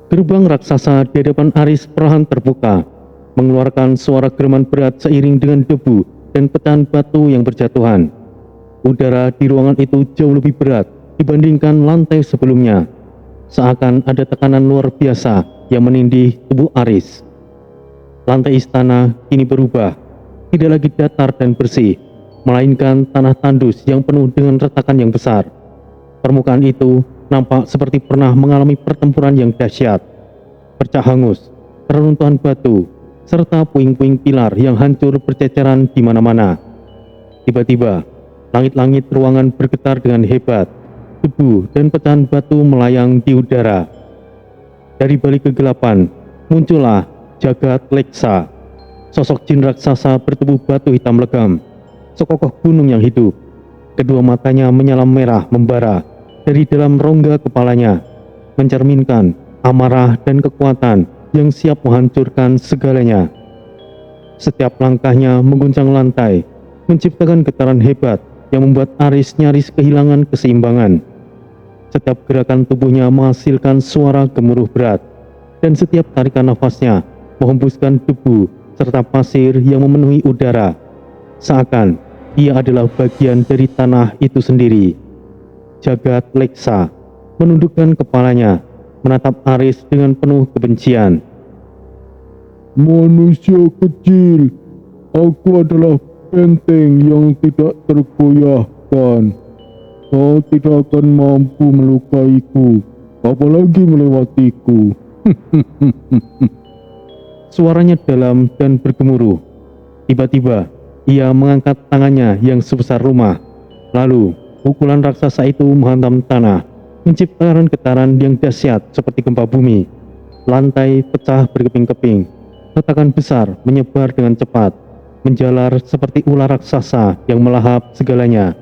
Gerbang raksasa di hadapan Aris perlahan terbuka, mengeluarkan suara gereman berat seiring dengan debu dan pecahan batu yang berjatuhan. Udara di ruangan itu jauh lebih berat dibandingkan lantai sebelumnya. Seakan ada tekanan luar biasa yang menindih tubuh Aris. Lantai istana kini berubah, tidak lagi datar dan bersih, melainkan tanah tandus yang penuh dengan retakan yang besar. Permukaan itu nampak seperti pernah mengalami pertempuran yang dahsyat. Pecah hangus, reruntuhan batu, serta puing-puing pilar yang hancur berceceran di mana-mana. Tiba-tiba, langit-langit ruangan bergetar dengan hebat. Debu dan pecahan batu melayang di udara. Dari balik kegelapan, muncullah Jagat Leksa, sosok jin raksasa bertubuh batu hitam legam, sekokoh gunung yang hidup. Kedua matanya menyala merah membara dari dalam rongga kepalanya, mencerminkan amarah dan kekuatan yang siap menghancurkan segalanya. Setiap langkahnya mengguncang lantai, menciptakan getaran hebat yang membuat Aris nyaris kehilangan keseimbangan. Setiap gerakan tubuhnya menghasilkan suara gemuruh berat, dan setiap tarikan nafasnya menghembuskan debu serta pasir yang memenuhi udara. Seakan ia adalah bagian dari tanah itu sendiri. Jagat Leksa menundukkan kepalanya, menatap Aris dengan penuh kebencian. Manusia kecil, aku adalah benteng yang tidak tergoyahkan. Kau tidak akan mampu melukaiku, apalagi melewatiku. Suaranya dalam dan bergemuruh. Tiba-tiba, ia mengangkat tangannya yang sebesar rumah. Lalu, pukulan raksasa itu menghantam tanah, menciptakan getaran yang dahsyat seperti gempa bumi. Lantai pecah berkeping-keping. Retakan besar menyebar dengan cepat, menjalar seperti ular raksasa yang melahap segalanya.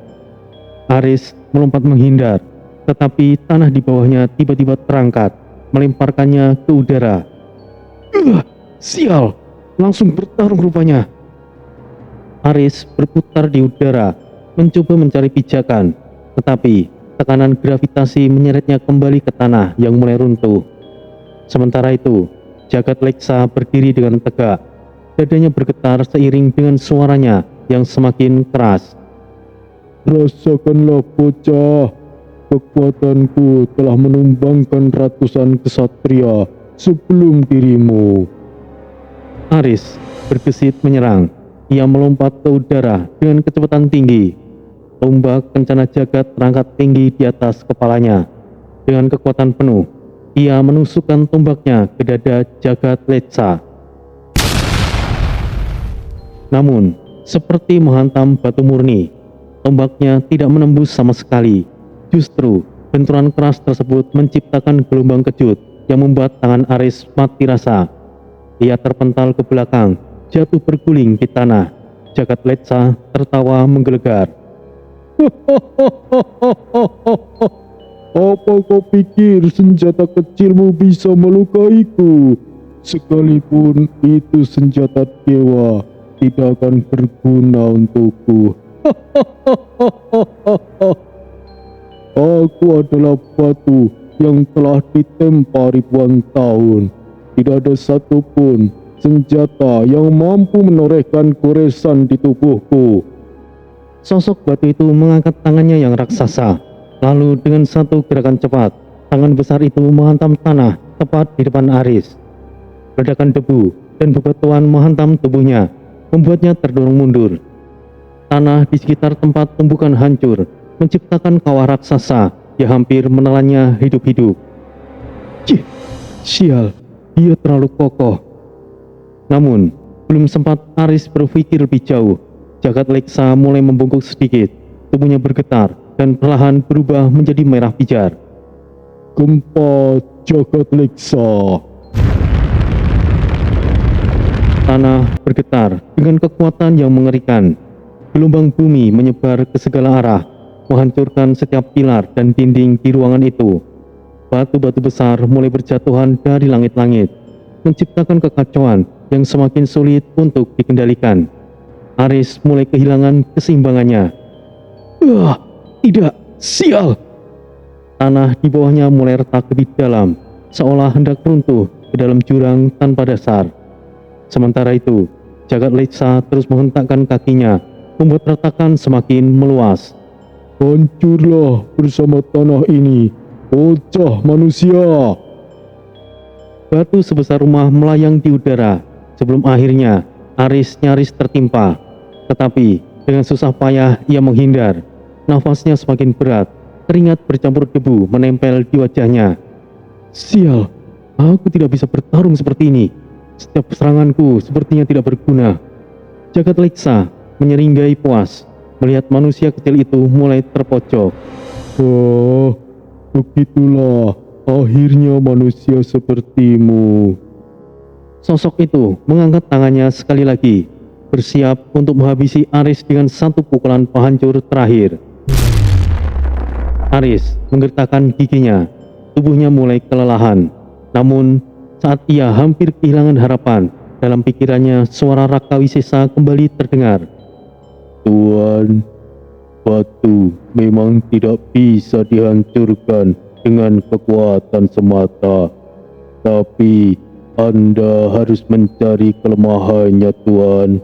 Aris melompat menghindar, tetapi tanah di bawahnya tiba-tiba terangkat, melemparkannya ke udara. Sial! Langsung bertarung rupanya. Aris berputar di udara, mencoba mencari pijakan, tetapi tekanan gravitasi menyeretnya kembali ke tanah yang mulai runtuh. Sementara itu, Jagat Leksa berdiri dengan tegak. Dadanya bergetar seiring dengan suaranya yang semakin keras. Rasakanlah bocah, kekuatanku telah menumbangkan ratusan kesatria sebelum dirimu. Aris bergesit menyerang. Ia melompat ke udara dengan kecepatan tinggi. Tombak kencana jagat terangkat tinggi di atas kepalanya. Dengan kekuatan penuh, ia menusukkan tombaknya ke dada Jagat Leksa. Namun, seperti menghantam batu murni, tombaknya tidak menembus sama sekali. Justru, benturan keras tersebut menciptakan gelombang kejut yang membuat tangan Aris mati rasa. Ia terpental ke belakang, jatuh berguling di tanah. Jagat Leksa tertawa menggelegar. Apa kau pikir senjata kecilmu bisa melukaiku? Sekalipun itu senjata dewa, tidak akan berguna untukku. Aku adalah batu yang telah ditempa ribuan tahun. Tidak ada satupun senjata yang mampu menorehkan goresan di tubuhku. Sosok batu itu mengangkat tangannya yang raksasa. Lalu dengan satu gerakan cepat, tangan besar itu menghantam tanah tepat di depan Aris. Ledakan debu dan bebatuan menghantam tubuhnya, membuatnya terdorong mundur. Tanah di sekitar tempat tumbukan hancur, menciptakan kawah raksasa yang hampir menelannya hidup-hidup. Cih, sial, dia terlalu kokoh. Namun, belum sempat Aris berpikir lebih jauh, Jagat Leksa mulai membungkuk sedikit. Tubuhnya bergetar dan perlahan berubah menjadi merah pijar. Gempa Jagat Leksa. Tanah bergetar dengan kekuatan yang mengerikan. Gelombang bumi menyebar ke segala arah, menghancurkan setiap pilar dan dinding di ruangan itu. Batu-batu besar mulai berjatuhan dari langit-langit, menciptakan kekacauan yang semakin sulit untuk dikendalikan. Aris mulai kehilangan keseimbangannya. Tidak, sial! Tanah di bawahnya mulai retak lebih dalam. seolah hendak runtuh ke dalam jurang tanpa dasar. Sementara itu, jagat Leksa terus menghentakkan kakinya, membuat retakan semakin meluas. Hancurlah bersama tanah ini, bocah manusia! Batu sebesar rumah melayang di udara, sebelum akhirnya Aris nyaris tertimpa. Tetapi dengan susah payah ia menghindar. Nafasnya semakin berat, keringat bercampur debu menempel di wajahnya. Sial, aku tidak bisa bertarung seperti ini. Setiap seranganku sepertinya tidak berguna. Jagat Leksa menyeringai puas melihat manusia kecil itu mulai terpojok. Oh, begitulah akhirnya manusia sepertimu. Sosok itu mengangkat tangannya sekali lagi, bersiap untuk menghabisi Aris dengan satu pukulan penghancur terakhir. Aris menggertakkan giginya, tubuhnya mulai kelelahan. Namun saat ia hampir kehilangan harapan, dalam pikirannya suara Raka Wisesa kembali terdengar. Tuan, batu memang tidak bisa dihancurkan dengan kekuatan semata, tapi Anda harus mencari kelemahannya, Tuan.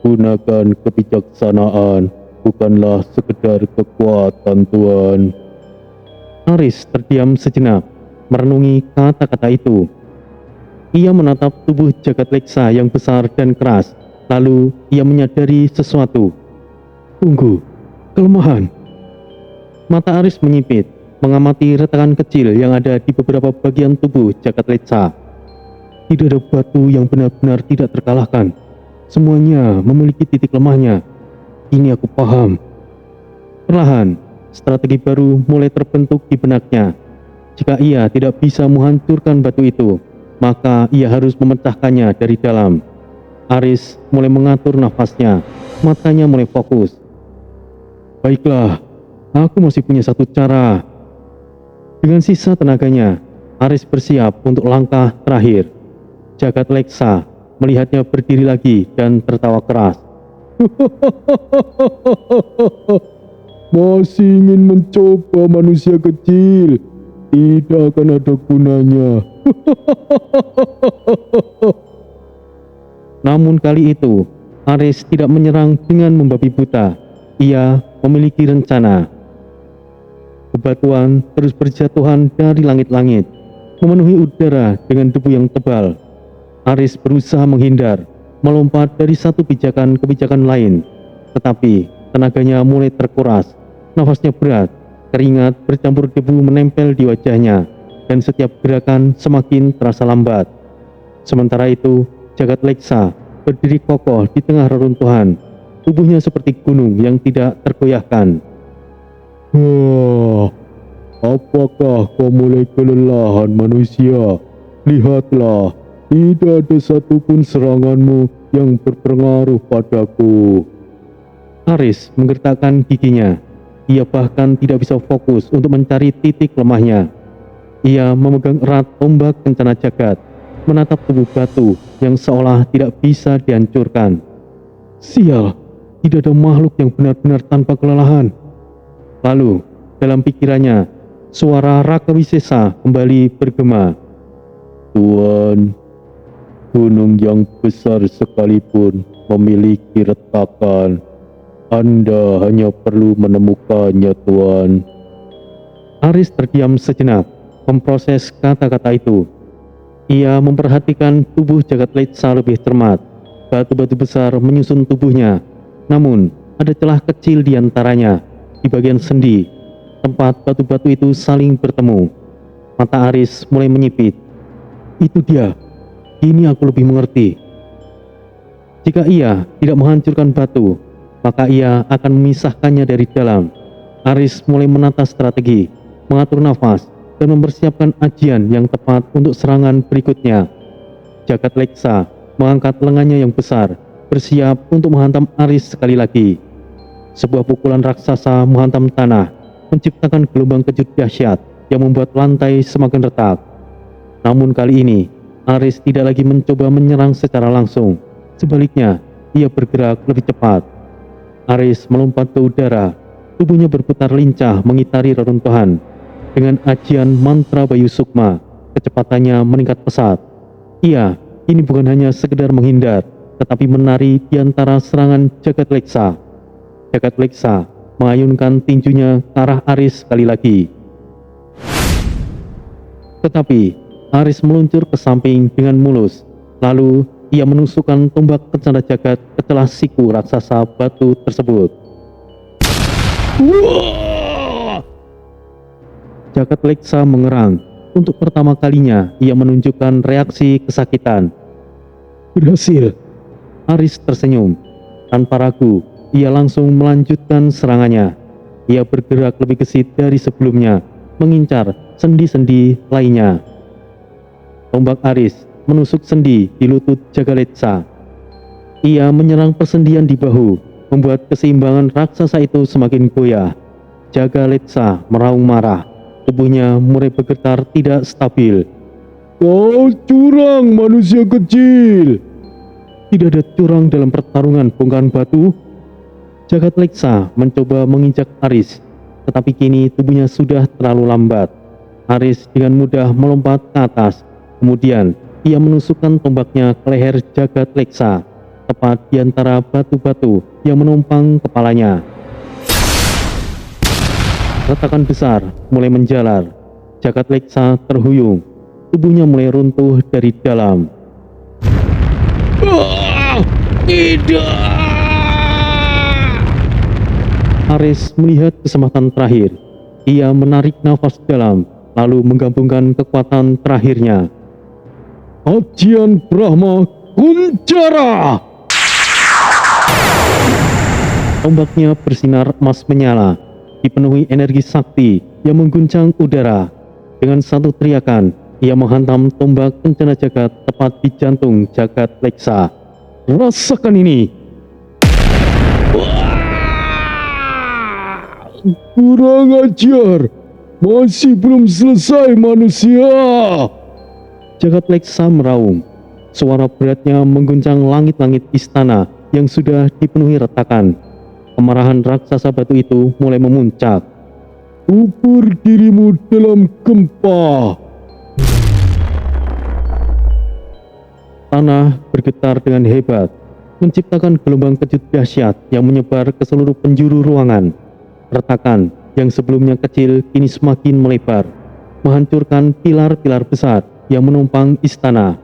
Gunakan kebijaksanaan, bukanlah sekedar kekuatan, Tuan. Aris terdiam sejenak, merenungi kata-kata itu. Ia menatap tubuh jagat Leksa yang besar dan keras, lalu ia menyadari sesuatu. Tunggu, kelemahan. Mata Aris menyipit, mengamati retakan kecil yang ada di beberapa bagian tubuh jagat Leksa. Tidak ada batu yang benar-benar tidak terkalahkan. Semuanya memiliki titik lemahnya. Ini aku paham. Perlahan, strategi baru mulai terbentuk di benaknya. Jika ia tidak bisa menghancurkan batu itu, maka ia harus memecahkannya dari dalam. Aris mulai mengatur nafasnya, matanya mulai fokus. Baiklah, aku masih punya satu cara. Dengan sisa tenaganya, Aris bersiap untuk langkah terakhir. Jagat Leksa melihatnya berdiri lagi dan tertawa keras. Masih ingin mencoba, manusia kecil? Tidak akan ada gunanya. Namun kali itu, Aris tidak menyerang dengan membabi buta. Ia memiliki rencana. Bebatuan terus berjatuhan dari langit-langit, memenuhi udara dengan debu yang tebal. Aris berusaha menghindar, melompat dari satu pijakan ke pijakan lain. Tetapi tenaganya mulai terkuras, nafasnya berat, keringat bercampur debu menempel di wajahnya, dan setiap gerakan semakin terasa lambat. Sementara itu, jagat Leksa berdiri kokoh di tengah reruntuhan, tubuhnya seperti gunung yang tidak tergoyahkan. Wah, apakah kau mulai kelelahan, manusia? Lihatlah, tidak ada satupun seranganmu yang berpengaruh padaku. Aris menggertakkan giginya. Ia bahkan tidak bisa fokus untuk mencari titik lemahnya. Ia memegang erat tombak kencana jagat, menatap tubuh batu yang seolah tidak bisa dihancurkan. Sial, tidak ada makhluk yang benar-benar tanpa kelelahan. Lalu, dalam pikirannya, suara Raka Wisesa kembali bergema. Tuan, gunung yang besar sekalipun memiliki retakan. Anda hanya perlu menemukannya, Tuan. Aris terdiam sejenak, memproses kata-kata itu. Ia memperhatikan tubuh jagat Leksa lebih cermat. Batu-batu besar menyusun tubuhnya. Namun, ada celah kecil di antaranya, di bagian sendi, tempat batu-batu itu saling bertemu. Mata Aris mulai menyipit. Itu dia. Kini aku lebih mengerti. Jika ia tidak menghancurkan batu, maka ia akan memisahkannya dari dalam. Aris mulai menata strategi, mengatur nafas, dan mempersiapkan ajian yang tepat untuk serangan berikutnya. Jagat Leksa mengangkat lengannya yang besar, bersiap untuk menghantam Aris sekali lagi. Sebuah pukulan raksasa menghantam tanah, menciptakan gelombang kejut dahsyat yang membuat lantai semakin retak. Namun kali ini, Aris tidak lagi mencoba menyerang secara langsung. Sebaliknya, ia bergerak lebih cepat. Aris melompat ke udara, tubuhnya berputar lincah mengitari reruntuhan. Dengan ajian mantra Bayu Sukma, Kecepatannya meningkat pesat. Ia ini bukan hanya sekedar menghindar, tetapi menari di antara serangan jagat leksa. Jagat leksa mengayunkan tinjunya ke arah Aris sekali lagi. Tetapi Aris meluncur ke samping dengan mulus. Lalu ia menusukkan tombak kencana jagat ke celah siku raksasa batu tersebut. Wah! Jagat leksa mengerang. Untuk pertama kalinya ia menunjukkan reaksi kesakitan. Berhasil. Aris tersenyum. Tanpa ragu, ia langsung melanjutkan serangannya. Ia bergerak lebih gesit dari sebelumnya, mengincar sendi-sendi lainnya. Tombak Aris menusuk sendi di lutut Jagaletsa. Ia menyerang persendian di bahu, membuat keseimbangan raksasa itu semakin goyah. Jagaletsa meraung marah. Tubuhnya mulai bergetar tidak stabil. Kau curang, manusia kecil. Tidak ada curang dalam pertarungan bongkahan batu. Jagat Leksa mencoba menginjak Aris, tetapi kini tubuhnya sudah terlalu lambat. Aris dengan mudah melompat ke atas. Kemudian ia menusukkan tombaknya ke leher Jagat Leksa, tepat di antara batu-batu yang menumpang kepalanya. Retakan besar mulai menjalar. Jagat Leksa terhuyung. Tubuhnya mulai runtuh dari dalam. Tidak! Aris melihat kesempatan terakhir. Ia menarik nafas dalam, lalu menggabungkan kekuatan terakhirnya. Ajian Brahma Kunjara! Tombaknya bersinar emas menyala, dipenuhi energi sakti yang mengguncang udara. Dengan satu teriakan, ia menghantam tombak kencana jagat tepat di jantung Jagat Leksa. Rasakan ini! Kurang ajar! Masih belum selesai, manusia! Jagat Leksa meraung. Suara beratnya mengguncang langit-langit istana yang sudah dipenuhi retakan. Kemarahan raksasa batu itu mulai memuncak. Kubur dirimu dalam gempa. Tanah bergetar dengan hebat, menciptakan gelombang kejut dahsyat yang menyebar ke seluruh penjuru ruangan. Retakan yang sebelumnya kecil kini semakin melebar, menghancurkan pilar-pilar besar yang menumpang istana.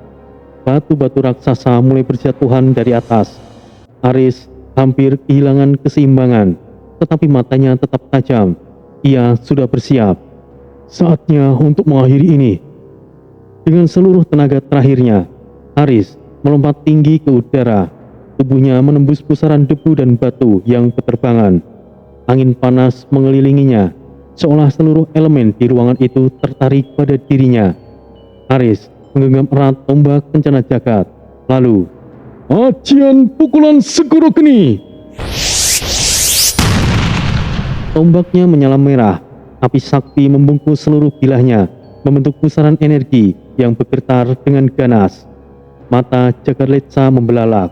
Batu-batu raksasa mulai berjatuhan dari atas. Aris hampir kehilangan keseimbangan, tetapi matanya tetap tajam. Ia sudah bersiap. Saatnya untuk mengakhiri ini. Dengan seluruh tenaga terakhirnya, Aris melompat tinggi ke udara. Tubuhnya menembus pusaran debu dan batu yang berterbangan. Angin panas mengelilinginya, seolah seluruh elemen di ruangan itu tertarik pada dirinya. Aris menggenggam erat tombak kencana jagat. Lalu, Ajian pukulan segoro geni. tombaknya menyala merah. Api sakti membungkus seluruh bilahnya, membentuk pusaran energi yang bergetar dengan ganas. Mata Jagaletsa membelalak.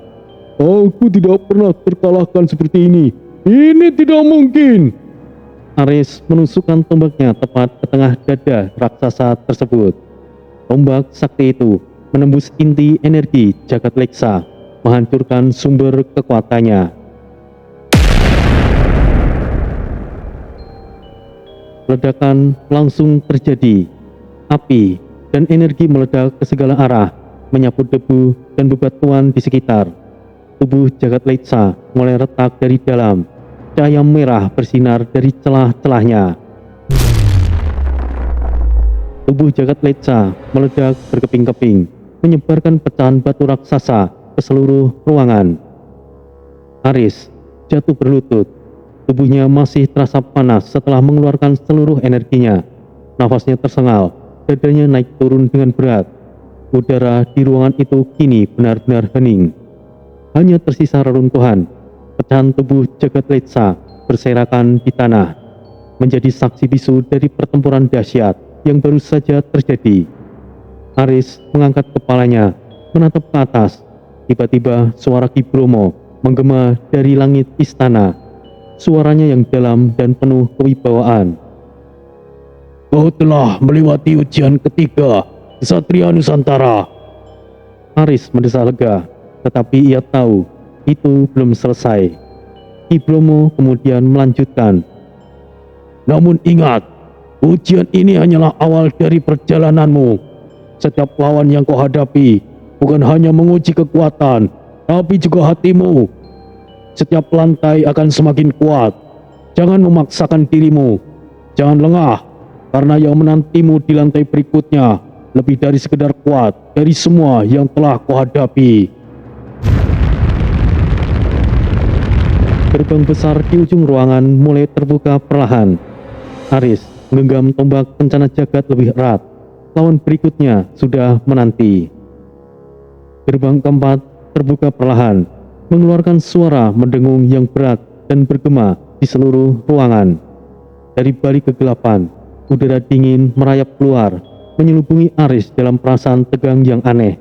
Aku tidak pernah terkalahkan seperti ini. Ini tidak mungkin. Aris menusukkan tombaknya tepat ke tengah dada raksasa tersebut. Tombak sakti itu menembus inti energi Jagat Leksa, menghancurkan sumber kekuatannya. Ledakan langsung terjadi. Api dan energi meledak ke segala arah, menyapu debu dan bebatuan di sekitar. Tubuh Jagat Leksa mulai retak dari dalam. Cahaya merah bersinar dari celah-celahnya. Tubuh Jagat Leksa meledak berkeping-keping, menyebarkan pecahan batu raksasa ke seluruh ruangan. Aris jatuh berlutut. Tubuhnya masih terasa panas setelah mengeluarkan seluruh energinya. Nafasnya tersengal, dadanya naik turun dengan berat. Udara di ruangan itu kini benar-benar hening. Hanya tersisa reruntuhan. Pecahan tubuh Jagat Leksa berserakan di tanah, menjadi saksi bisu dari pertempuran dahsyat yang baru saja terjadi. Aris mengangkat kepalanya, menatap ke atas. Tiba-tiba suara Ki Bromo menggema dari langit istana. Suaranya yang dalam dan penuh kewibawaan. Kau telah melewati ujian ketiga. Kesatria Nusantara. Aris mendesah lega, tetapi ia tahu itu belum selesai. Ki Bromo kemudian melanjutkan, namun ingat, ujian ini hanyalah awal dari perjalananmu. Setiap lawan yang kau hadapi bukan hanya menguji kekuatan, tapi juga hatimu. Setiap lantai akan semakin kuat. Jangan memaksakan dirimu. Jangan lengah, karena yang menantimu di lantai berikutnya lebih dari sekedar kuat dari semua yang telah kau hadapi. Gerbang besar di ujung ruangan mulai terbuka perlahan. Aris menggenggam tombak kencana jagat lebih erat. Lawan berikutnya sudah menanti. Gerbang keempat terbuka perlahan, mengeluarkan suara mendengung yang berat dan bergema di seluruh ruangan. Dari balik kegelapan, udara dingin merayap keluar, menyelubungi Aris dalam perasaan tegang yang aneh.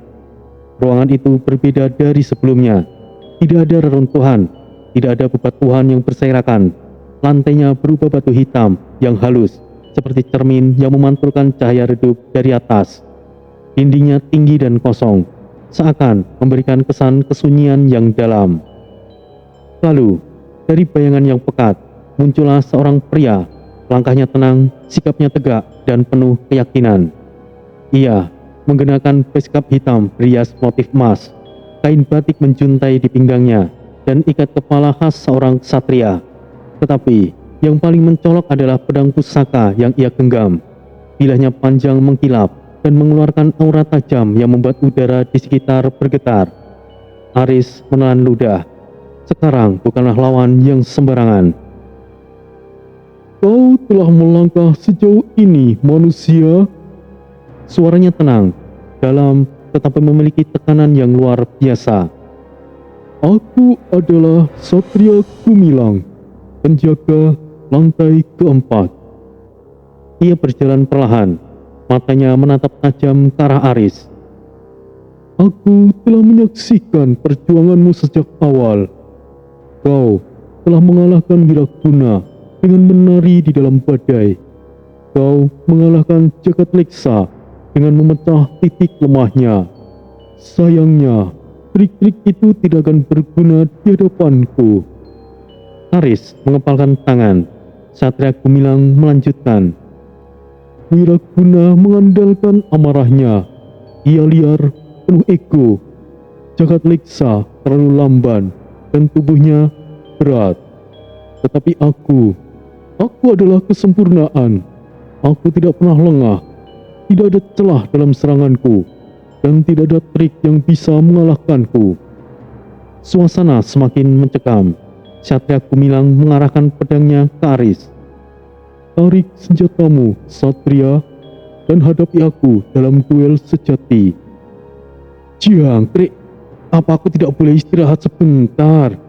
Ruangan itu berbeda dari sebelumnya. Tidak ada reruntuhan, tidak ada bebatuan yang berserakan. Lantainya berubah batu hitam yang halus, seperti cermin yang memantulkan cahaya redup dari atas. Dindingnya tinggi dan kosong, seakan memberikan kesan kesunyian yang dalam. Lalu, dari bayangan yang pekat, muncullah seorang pria. Langkahnya tenang, sikapnya tegak, dan penuh keyakinan. Ia menggunakan beskap hitam berias motif emas, kain batik menjuntai di pinggangnya, dan ikat kepala khas seorang ksatria. Tetapi yang paling mencolok adalah pedang pusaka yang ia genggam. Bilahnya panjang mengkilap dan mengeluarkan aura tajam yang membuat udara di sekitar bergetar. Aris menelan ludah. Sekarang bukanlah lawan yang sembarangan. Kau telah melangkah sejauh ini, manusia. Suaranya tenang, dalam, tetapi memiliki tekanan yang luar biasa. Aku adalah Satria Gumilang, penjaga lantai keempat. Ia berjalan perlahan, matanya menatap tajam ke arah Aris. Aku telah menyaksikan perjuanganmu sejak awal. Kau telah mengalahkan Wiraguna dengan menari di dalam badai. Kau mengalahkan Jagat Leksa dengan memecah titik lemahnya. Sayangnya, trik-trik itu tidak akan berguna di hadapanku. Aris mengepalkan tangan. Satria Gumilang melanjutkan. Wiraguna mengandalkan amarahnya. Ia liar, penuh ego. Jagat Leksa terlalu lamban dan tubuhnya berat. Tetapi aku adalah kesempurnaan. Aku tidak pernah lengah. Tidak ada celah dalam seranganku, dan tidak ada trik yang bisa mengalahkanku. Suasana semakin mencekam. Satria Gumilang mengarahkan pedangnya ke Aris. Tarik senjatamu, Satria, dan hadapi aku dalam duel sejati. Jangkrik, apa aku tidak boleh istirahat sebentar?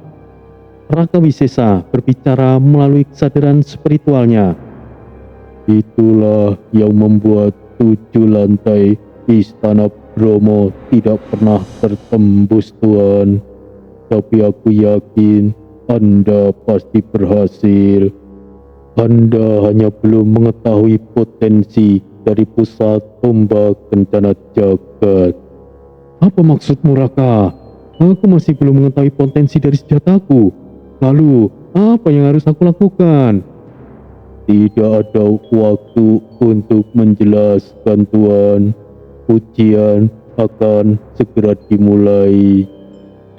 Raka Wisesa berbicara melalui kesadaran spiritualnya. Itulah yang membuat 7 lantai Istana Bromo tidak pernah tertembus, Tuan. Tapi aku yakin Anda pasti berhasil. Anda hanya belum mengetahui potensi dari pusat tombak kencana jagat. Apa maksudmu, Raka? Aku masih belum mengetahui potensi dari senjataku. Lalu, apa yang harus aku lakukan? Tidak ada waktu untuk menjelaskan, Tuan. Ujian akan segera dimulai.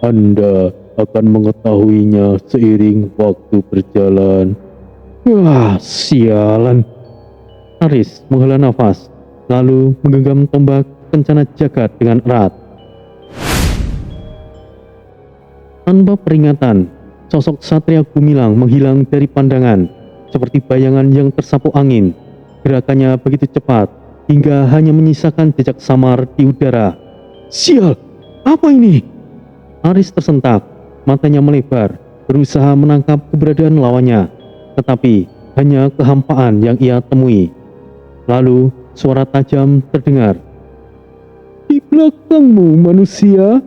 Anda akan mengetahuinya seiring waktu berjalan. Wah, sialan. Aris menghela nafas, lalu menggenggam tombak kencana jagat dengan erat. Tanpa peringatan, sosok Satria Gumilang menghilang dari pandangan, seperti bayangan yang tersapu angin. Gerakannya begitu cepat, hingga hanya menyisakan jejak samar di udara. Sial, apa ini? Aris tersentak, matanya melebar, berusaha menangkap keberadaan lawannya, tetapi hanya kehampaan yang ia temui. Lalu suara tajam terdengar. Di belakangmu, manusia.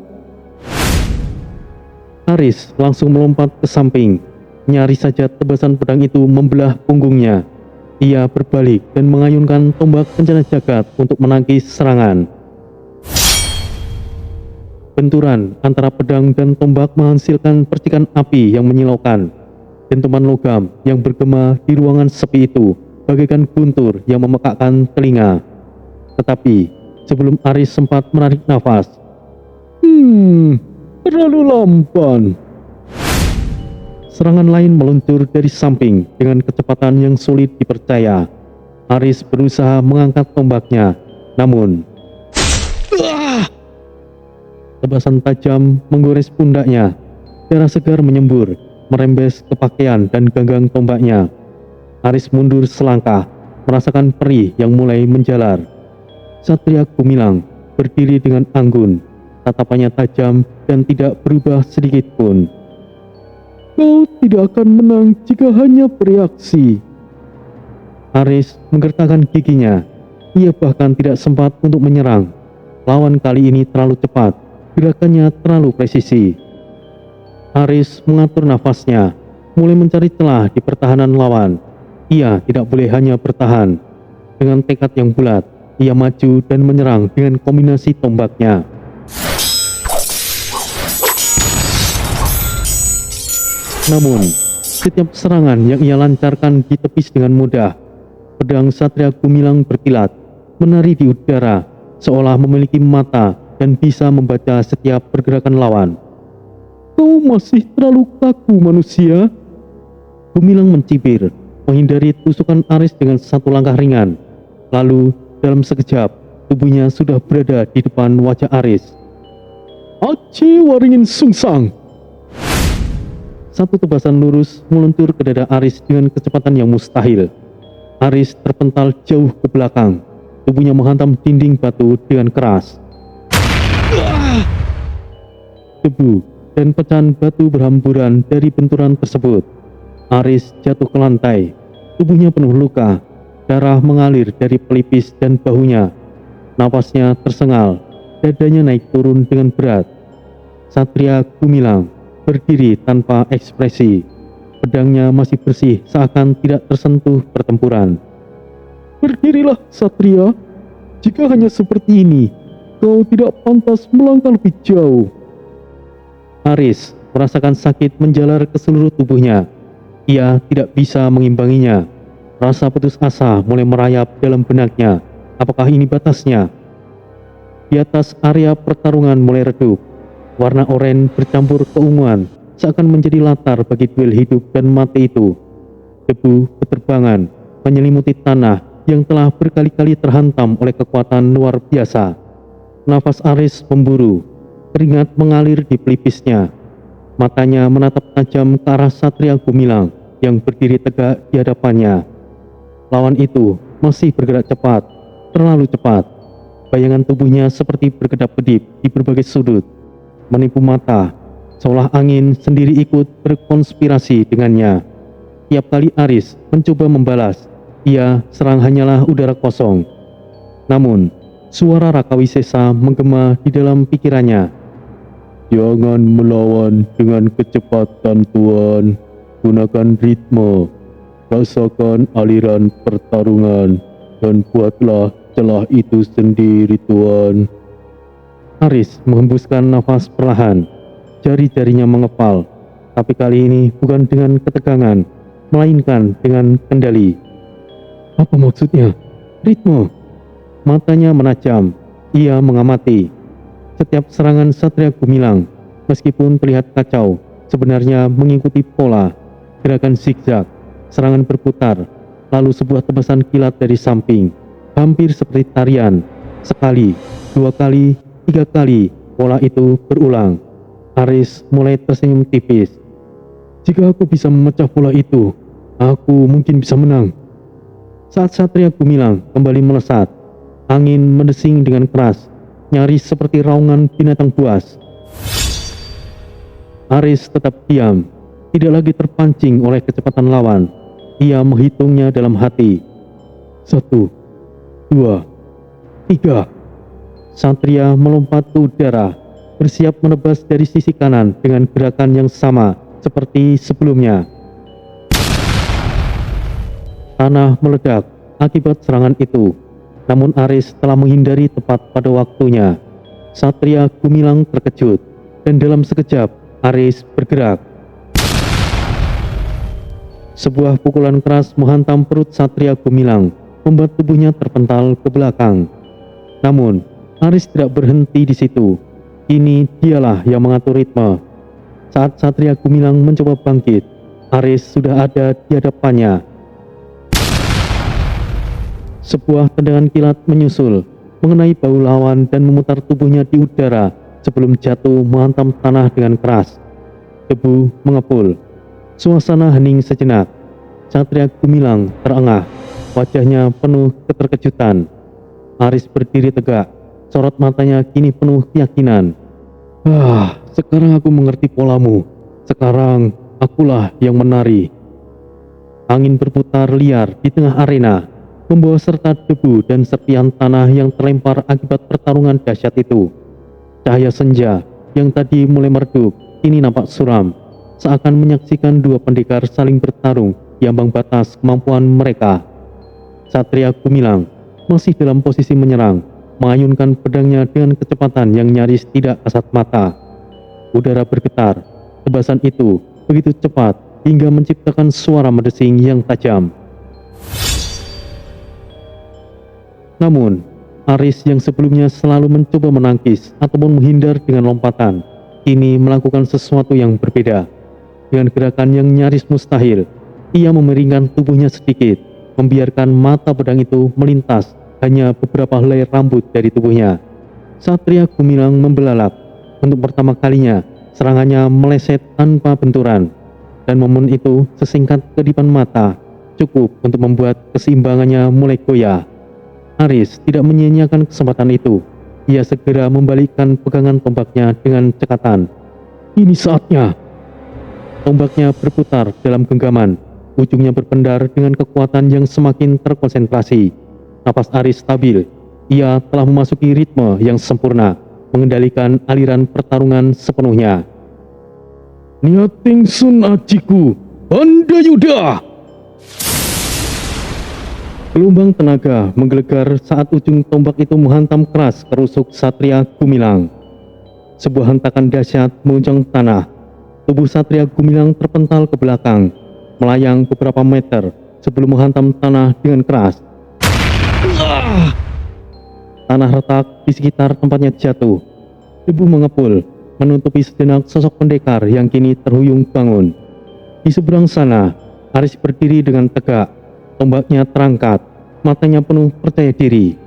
Aris langsung melompat ke samping. Nyaris saja tebasan pedang itu membelah punggungnya. Ia berbalik dan mengayunkan tombak bencana jagat untuk menangkis serangan. Benturan antara pedang dan tombak menghasilkan percikan api yang menyilaukan. Dentuman logam yang bergema di ruangan sepi itu bagaikan guntur yang memekakkan telinga. Tetapi sebelum Aris sempat menarik nafas, terlalu lamban. serangan lain meluncur dari samping dengan kecepatan yang sulit dipercaya. Aris berusaha mengangkat tombaknya, namun tebasan tajam menggores pundaknya. Darah segar menyembur, merembes ke pakaian dan ganggang tombaknya. Aris mundur selangkah, merasakan perih yang mulai menjalar. Satria Gumilang berdiri dengan anggun, tatapannya tajam dan tidak berubah sedikit pun. Kau tidak akan menang jika hanya bereaksi. Aris menggertakkan giginya. Ia bahkan tidak sempat untuk menyerang. Lawan kali ini terlalu cepat, gerakannya terlalu presisi. Aris mengatur nafasnya, mulai mencari celah di pertahanan lawan. Ia tidak boleh hanya bertahan. Dengan tekad yang bulat, ia maju dan menyerang dengan kombinasi tombaknya. Namun, setiap serangan yang ia lancarkan ditepis dengan mudah. Pedang Satria Gumilang berkilat, menari di udara, seolah memiliki mata dan bisa membaca setiap pergerakan lawan. Kau masih terlalu kaku, manusia. Gumilang mencibir, menghindari tusukan Aris dengan satu langkah ringan. Lalu, dalam sekejap, tubuhnya sudah berada di depan wajah Aris. Aci Waringin Sungsang. Satu tebasan lurus meluncur ke dada Aris dengan kecepatan yang mustahil. Aris terpental jauh ke belakang. Tubuhnya menghantam dinding batu dengan keras. Debu dan pecahan batu berhamburan dari benturan tersebut. Aris jatuh ke lantai. Tubuhnya penuh luka. Darah mengalir dari pelipis dan bahunya. Napasnya tersengal. Dadanya naik turun dengan berat. Satria Gumilang berdiri tanpa ekspresi. Pedangnya masih bersih, seakan tidak tersentuh pertempuran. Berdirilah, Satria. Jika hanya seperti ini, kau tidak pantas melangkah lebih jauh. Aris merasakan sakit menjalar ke seluruh tubuhnya. Ia tidak bisa mengimbanginya. Rasa putus asa mulai merayap dalam benaknya. Apakah ini batasnya? Di atas area pertarungan mulai redup. Warna oranye bercampur keunguan seakan menjadi latar bagi duel hidup dan mati itu. Debu berterbangan menyelimuti tanah yang telah berkali-kali terhantam oleh kekuatan luar biasa. Nafas Aris memburu, keringat mengalir di pelipisnya. Matanya menatap tajam ke arah Satria Gumilang yang berdiri tegak di hadapannya. Lawan itu masih bergerak cepat, terlalu cepat. Bayangan tubuhnya seperti berkedap-kedip di berbagai sudut, menipu mata, seolah angin sendiri ikut berkonspirasi dengannya. Tiap kali Aris mencoba membalas, ia serang hanyalah udara kosong. Namun, suara Raka Wisesa menggema di dalam pikirannya. Jangan melawan dengan kecepatan, Tuan. Gunakan ritme, rasakan aliran pertarungan, dan buatlah celah itu sendiri, Tuan. Aris menghembuskan nafas perlahan. Jari-jarinya mengepal, tapi kali ini bukan dengan ketegangan, melainkan dengan kendali. Apa maksudnya? Ritme. Matanya menajam. Ia mengamati. Setiap serangan Satria Gumilang, meskipun terlihat kacau, sebenarnya mengikuti pola. Gerakan zigzag, serangan berputar, lalu sebuah tebasan kilat dari samping. Hampir seperti tarian. Sekali, dua kali, tiga kali, pola itu berulang. Aris mulai tersenyum tipis. Jika aku bisa memecah pola itu, aku mungkin bisa menang. Saat Satria Gumilang kembali melesat, angin mendesing dengan keras, nyaris seperti raungan binatang buas. Aris tetap diam, tidak lagi terpancing oleh kecepatan lawan. Ia menghitungnya dalam hati. 1, 2, 3. Satria melompat ke udara, bersiap menebas dari sisi kanan dengan gerakan yang sama seperti sebelumnya. Tanah meledak akibat serangan itu. Namun Aris telah menghindari tepat pada waktunya. Satria Gumilang terkejut, dan dalam sekejap Aris bergerak. Sebuah pukulan keras menghantam perut Satria Gumilang, membuat tubuhnya terpental ke belakang. Namun, Aris tidak berhenti di situ. Kini dialah yang mengatur ritme. Saat Satria Gumilang mencoba bangkit, Aris sudah ada di hadapannya. Sebuah tendangan kilat menyusul, mengenai bahu lawan dan memutar tubuhnya di udara sebelum jatuh menghantam tanah dengan keras. Debu mengepul. Suasana hening sejenak. Satria Gumilang terengah, wajahnya penuh keterkejutan. Aris berdiri tegak, sorot matanya kini penuh keyakinan. Sekarang aku mengerti polamu. Sekarang akulah yang menari. Angin berputar liar di tengah arena, membawa serta debu dan serpihan tanah yang terlempar akibat pertarungan dahsyat itu. Cahaya senja yang tadi mulai meredup, kini nampak suram, seakan menyaksikan dua pendekar saling bertarung di ambang batas kemampuan mereka. Satria Gumilang masih dalam posisi menyerang, mengayunkan pedangnya dengan kecepatan yang nyaris tidak kasat mata. Udara bergetar, tebasan itu begitu cepat hingga menciptakan suara mendesing yang tajam. Namun, Aris yang sebelumnya selalu mencoba menangkis ataupun menghindar dengan lompatan, kini melakukan sesuatu yang berbeda. Dengan gerakan yang nyaris mustahil, ia memiringkan tubuhnya sedikit, membiarkan mata pedang itu melintas hanya beberapa helai rambut dari tubuhnya. Satria Gumilang membelalak. Untuk pertama kalinya, serangannya meleset tanpa benturan. Dan momen itu sesingkat kedipan mata, cukup untuk membuat keseimbangannya mulai goyah. Aris tidak menyia-nyiakan kesempatan itu. Ia segera membalikkan pegangan tombaknya dengan cekatan. Ini saatnya. Tombaknya berputar dalam genggaman. Ujungnya berpendar dengan kekuatan yang semakin terkonsentrasi. Napas Aris stabil. Ia telah memasuki ritme yang sempurna, mengendalikan aliran pertarungan sepenuhnya. Niating Sun Ajiku, Bandayuda! Gelombang tenaga menggelegar saat ujung tombak itu menghantam keras kerusuk Satria Gumilang. Sebuah hentakan dahsyat menguncang tanah. Tubuh Satria Gumilang terpental ke belakang, melayang beberapa meter sebelum menghantam tanah dengan keras. Tanah retak di sekitar tempatnya jatuh. Debu mengepul, menutupi sejenak sosok pendekar yang kini terhuyung bangun. Di seberang sana, Aris berdiri dengan tegak. Tombaknya terangkat, matanya penuh percaya diri.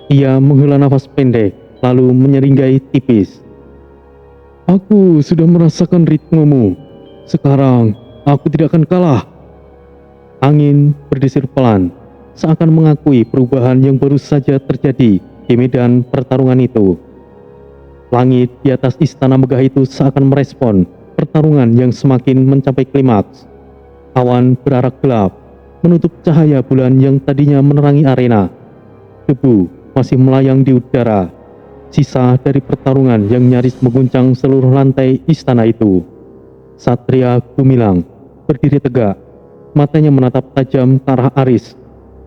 Ia menghela nafas pendek, lalu menyeringai tipis. Aku sudah merasakan ritmemu. Sekarang, aku tidak akan kalah. Angin berdesir pelan, seakan mengakui perubahan yang baru saja terjadi di medan pertarungan itu. Langit di atas istana megah itu seakan merespon pertarungan yang semakin mencapai klimaks. Awan berarak gelap, menutup cahaya bulan yang tadinya menerangi arena. Debu masih melayang di udara, sisa dari pertarungan yang nyaris mengguncang seluruh lantai istana itu. Satria Gumilang berdiri tegak, matanya menatap tajam ke arah Aris.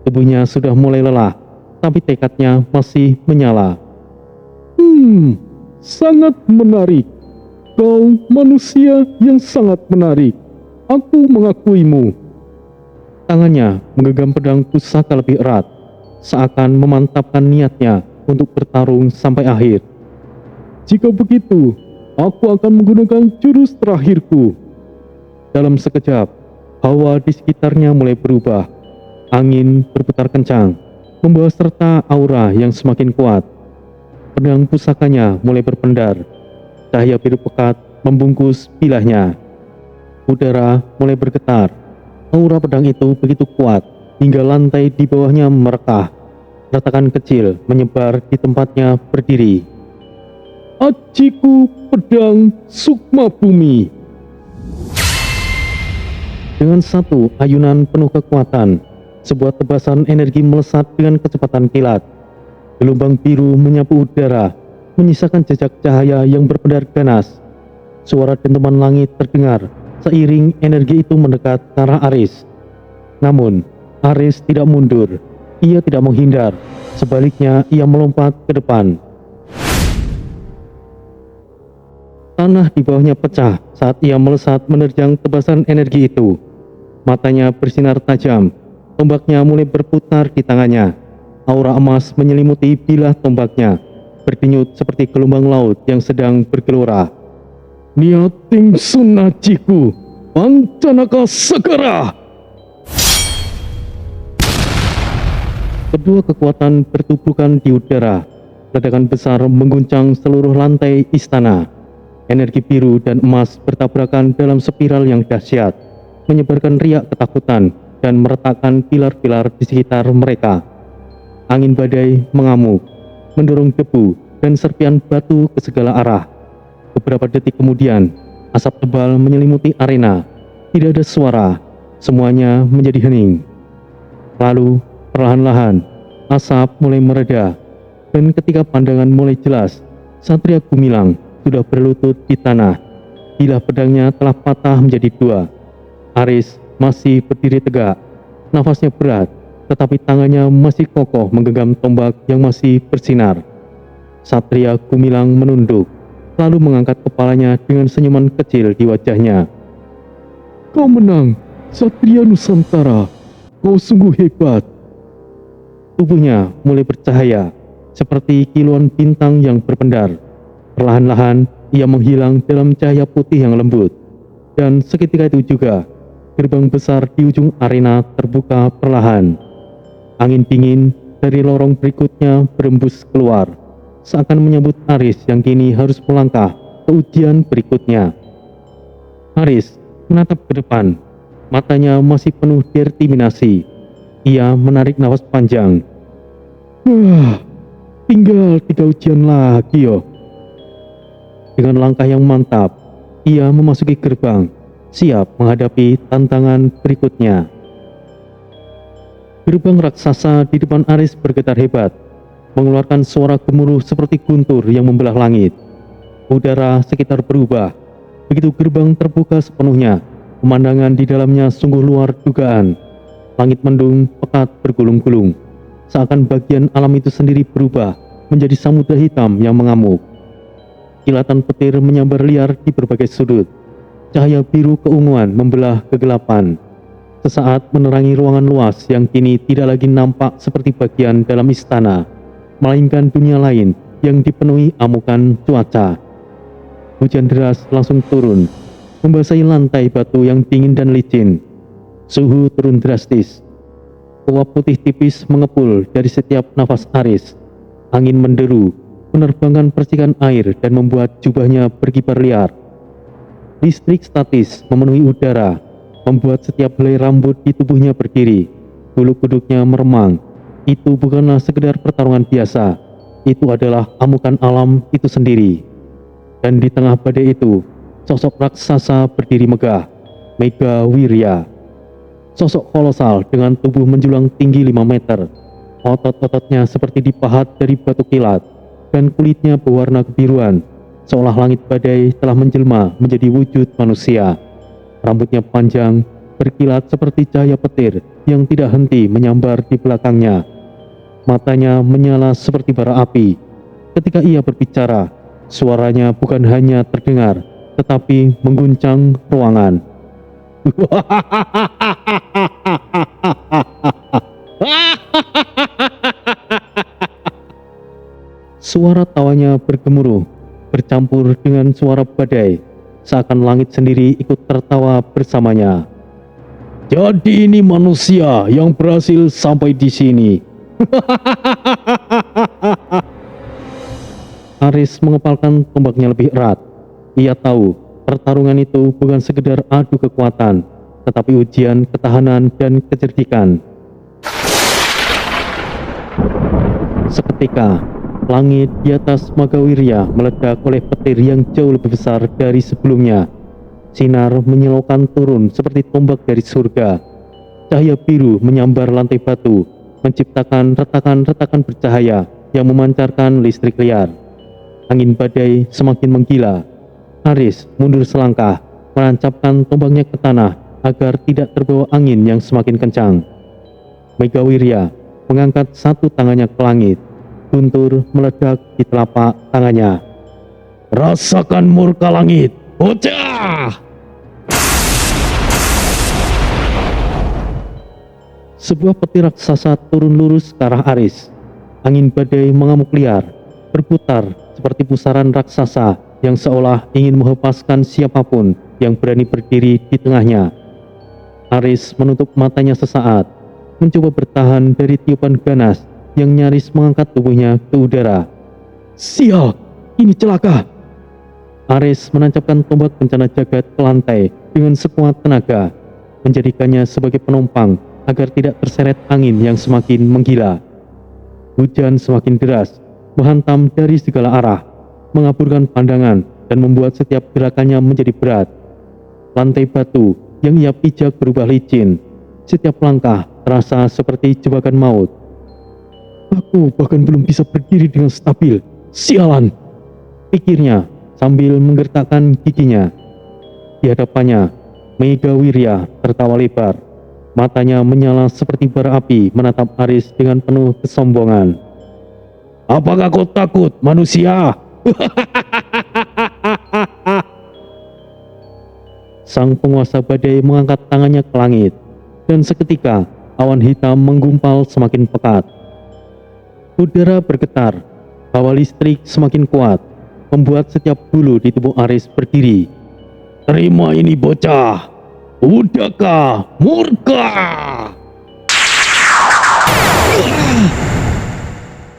Tubuhnya sudah mulai lelah, tapi tekadnya masih menyala. Sangat menarik. Kau manusia yang sangat menarik. Aku mengakuimu. Tangannya menggenggam pedang pusaka lebih erat, seakan memantapkan niatnya untuk bertarung sampai akhir. Jika begitu, aku akan menggunakan jurus terakhirku. Dalam sekejap, hawa di sekitarnya mulai berubah. Angin berputar kencang, membawa serta aura yang semakin kuat. Pedang pusakanya mulai berpendar. Cahaya biru pekat membungkus bilahnya. Udara mulai bergetar. Aura pedang itu begitu kuat hingga lantai di bawahnya merekah. Retakan kecil menyebar di tempatnya berdiri. Ajiku pedang sukma bumi. Dengan satu ayunan penuh kekuatan, sebuah tebasan energi melesat dengan kecepatan kilat. Gelombang biru menyapu udara, menyisakan jejak cahaya yang berpendar ganas. Suara dentuman langit terdengar seiring energi itu mendekat ke arah Aris. Namun, Aris tidak mundur, ia tidak menghindar, sebaliknya ia melompat ke depan. Tanah di bawahnya pecah saat ia melesat menerjang tebasan energi itu. Matanya bersinar tajam, tombaknya mulai berputar di tangannya. Aura emas menyelimuti bilah tombaknya, berdenyut seperti gelombang laut yang sedang bergelora. Niating sunajiku, Pancanaka segera! Kedua kekuatan bertubuhkan di udara. Ledakan besar mengguncang seluruh lantai istana. Energi biru dan emas bertabrakan dalam spiral yang dahsyat, menyebarkan riak ketakutan dan meretakkan pilar-pilar di sekitar mereka. Angin badai mengamuk, mendorong debu dan serpian batu ke segala arah. Beberapa detik kemudian, asap tebal menyelimuti arena. Tidak ada suara, semuanya menjadi hening. Lalu, perlahan-lahan, asap mulai mereda, dan ketika pandangan mulai jelas, Satria Gumilang sudah berlutut di tanah. Bilah pedangnya telah patah menjadi dua. Aris masih berdiri tegak, nafasnya berat, tetapi tangannya masih kokoh menggenggam tombak yang masih bersinar. Satria Gumilang menunduk, lalu mengangkat kepalanya dengan senyuman kecil di wajahnya. Kau menang, Satria Nusantara. Kau sungguh hebat. Tubuhnya mulai bercahaya, seperti kilauan bintang yang berpendar. Perlahan-lahan ia menghilang dalam cahaya putih yang lembut. Dan seketika itu juga, gerbang besar di ujung arena terbuka perlahan. Angin dingin dari lorong berikutnya berembus keluar, seakan menyambut Aris yang kini harus melangkah ke ujian berikutnya. Aris menatap ke depan, matanya masih penuh determinasi. Ia menarik nafas panjang. Tinggal 3 ujian lagi yo. Dengan langkah yang mantap, ia memasuki gerbang, siap menghadapi tantangan berikutnya. Gerbang raksasa di depan Aris bergetar hebat, mengeluarkan suara gemuruh seperti guntur yang membelah langit. Udara sekitar berubah. Begitu gerbang terbuka sepenuhnya, pemandangan di dalamnya sungguh luar dugaan. Langit mendung pekat bergulung-gulung, seakan bagian alam itu sendiri berubah menjadi samudra hitam yang mengamuk. Kilatan petir menyambar liar di berbagai sudut. Cahaya biru keunguan membelah kegelapan. Sesaat menerangi ruangan luas yang kini tidak lagi nampak seperti bagian dalam istana, melainkan dunia lain yang dipenuhi amukan cuaca. Hujan deras langsung turun, membasahi lantai batu yang dingin dan licin. Suhu turun drastis. Uap putih tipis mengepul dari setiap nafas Aris. Angin menderu, menerbangkan percikan air dan membuat jubahnya berkibar liar. Listrik statis memenuhi udara, membuat setiap helai rambut di tubuhnya berdiri. Bulu kuduknya meremang. Itu bukanlah sekedar pertarungan biasa, itu adalah amukan alam itu sendiri. Dan di tengah badai itu, sosok raksasa berdiri megah, Mega Wirya. Sosok kolosal dengan tubuh menjulang tinggi 5 meter. Otot-ototnya seperti dipahat dari batu kilat, dan kulitnya berwarna kebiruan, seolah langit badai telah menjelma menjadi wujud manusia. Rambutnya panjang, berkilat seperti cahaya petir yang tidak henti menyambar di belakangnya. Matanya menyala seperti bara api. Ketika ia berbicara, suaranya bukan hanya terdengar, tetapi mengguncang ruangan. Suara tawanya bergemuruh, bercampur dengan suara badai, seakan langit sendiri ikut tertawa bersamanya. Jadi ini manusia yang berhasil sampai di sini. Aris mengepalkan tombaknya lebih erat. Ia tahu pertarungan itu bukan sekedar adu kekuatan, tetapi ujian ketahanan dan kecerdikan. Seketika, langit di atas Magawirya meledak oleh petir yang jauh lebih besar dari sebelumnya. Sinar menyilaukan turun seperti tombak dari surga. Cahaya biru menyambar lantai batu, menciptakan retakan-retakan bercahaya yang memancarkan listrik liar. Angin badai semakin menggila. Aris mundur selangkah, menancapkan tombaknya ke tanah agar tidak terbawa angin yang semakin kencang. Megawirya mengangkat satu tangannya ke langit. Guntur meledak di telapak tangannya. Rasakan murka langit, bocah! Sebuah petir raksasa turun lurus ke arah Aris. Angin badai mengamuk liar, berputar seperti pusaran raksasa yang seolah ingin menghempaskan siapapun yang berani berdiri di tengahnya. Aris menutup matanya sesaat, mencoba bertahan dari tiupan ganas yang nyaris mengangkat tubuhnya ke udara. Sial, ini celaka! Aris menancapkan tombak bencana jagat ke lantai dengan sekuat tenaga, menjadikannya sebagai penumpang agar tidak terseret angin yang semakin menggila. Hujan semakin deras, menghantam dari segala arah, mengaburkan pandangan dan membuat setiap gerakannya menjadi berat. Lantai batu yang ia pijak berubah licin, setiap langkah terasa seperti jebakan maut. Aku bahkan belum bisa berdiri dengan stabil. Sialan! Pikirnya sambil menggertakkan giginya. Di hadapannya, Megawirya tertawa lebar. Matanya menyala seperti bara api menatap Aris dengan penuh kesombongan. Apakah kau takut, manusia? Sang penguasa badai mengangkat tangannya ke langit, dan seketika awan hitam menggumpal semakin pekat. Udara bergetar, hawa listrik semakin kuat, membuat setiap bulu di tubuh Aris berdiri. Terima ini bocah, udahkah murka?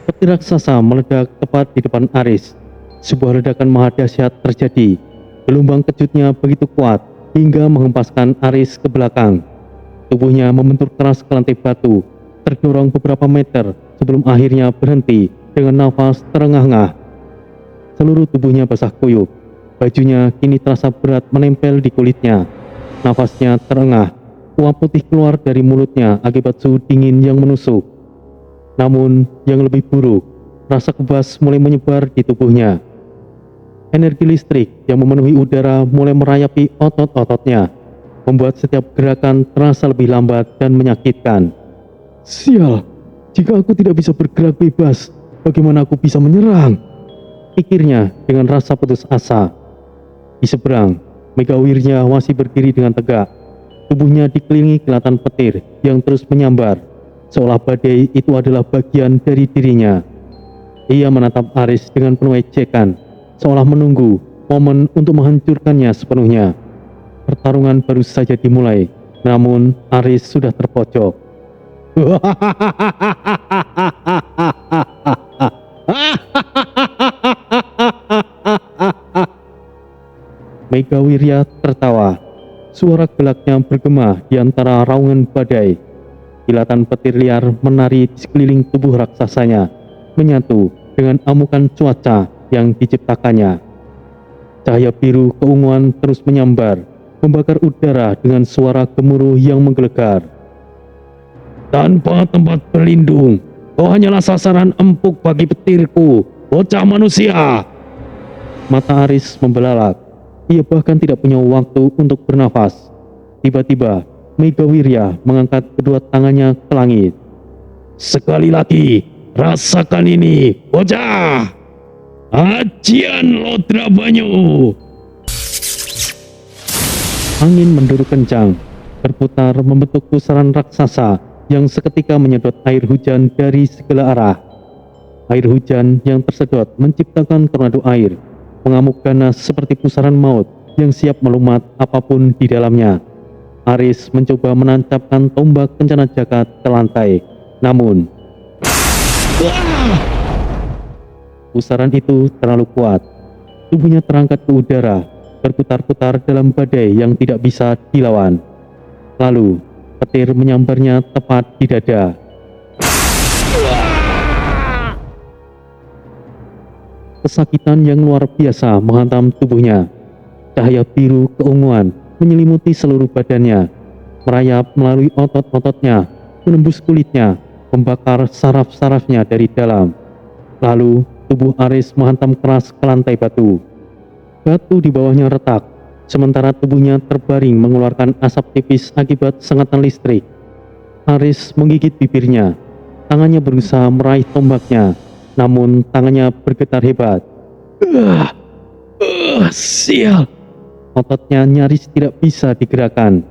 Petir raksasa meledak tepat di depan Aris. Sebuah ledakan maha dahsyat terjadi. Gelombang kejutnya begitu kuat hingga menghempaskan Aris ke belakang. Tubuhnya membentur keras ke lantai batu, terdorong beberapa meter sebelum akhirnya berhenti dengan nafas terengah-engah. Seluruh tubuhnya basah kuyup, bajunya kini terasa berat menempel di kulitnya. Nafasnya terengah, uap putih keluar dari mulutnya akibat suhu dingin yang menusuk. Namun yang lebih buruk, rasa kebas mulai menyebar di tubuhnya. Energi listrik yang memenuhi udara mulai merayapi otot-ototnya, membuat setiap gerakan terasa lebih lambat dan menyakitkan. Sial, jika aku tidak bisa bergerak bebas, bagaimana aku bisa menyerang? Pikirnya dengan rasa putus asa. Di seberang, Megawirya masih berdiri dengan tegak. Tubuhnya dikelilingi kilatan petir yang terus menyambar, seolah badai itu adalah bagian dari dirinya. Ia menatap Aris dengan penuh ejekan, seolah menunggu momen untuk menghancurkannya sepenuhnya. Pertarungan baru saja dimulai, namun Aris sudah terpojok. Megawirya tertawa. Suara gelaknya bergema di antara raungan badai. Kilatan petir liar menari di sekeliling tubuh raksasanya, menyatu dengan amukan cuaca yang diciptakannya. Cahaya biru keunguan terus menyambar, membakar udara dengan suara gemuruh yang menggelegar. Tanpa tempat berlindung, kau hanyalah sasaran empuk bagi petirku, bocah manusia. Mata Aris membelalak. Ia bahkan tidak punya waktu untuk bernafas. Tiba-tiba, Megawirya mengangkat kedua tangannya ke langit. Sekali lagi, rasakan ini, bocah! Ajian Lodra Banyu! Angin menduru kencang, berputar membentuk pusaran raksasa yang seketika menyedot air hujan dari segala arah. Air hujan yang tersedot menciptakan tornado air, mengamuk ganas seperti pusaran maut yang siap melumat apapun di dalamnya. Aris mencoba menancapkan tombak bencana jagat ke lantai, namun pusaran itu terlalu kuat. Tubuhnya terangkat ke udara, berputar-putar dalam badai yang tidak bisa dilawan. Lalu petir menyambarnya tepat di dada. Kesakitan yang luar biasa menghantam tubuhnya. Cahaya biru keunguan menyelimuti seluruh badannya, merayap melalui otot-ototnya, menembus kulitnya, membakar saraf-sarafnya dari dalam. Lalu tubuh Aris menghantam keras ke lantai batu. Batu di bawahnya retak, sementara tubuhnya terbaring mengeluarkan asap tipis akibat sengatan listrik. Aris menggigit bibirnya. Tangannya berusaha meraih tombaknya, namun tangannya bergetar hebat. Sial! Ototnya nyaris tidak bisa digerakkan,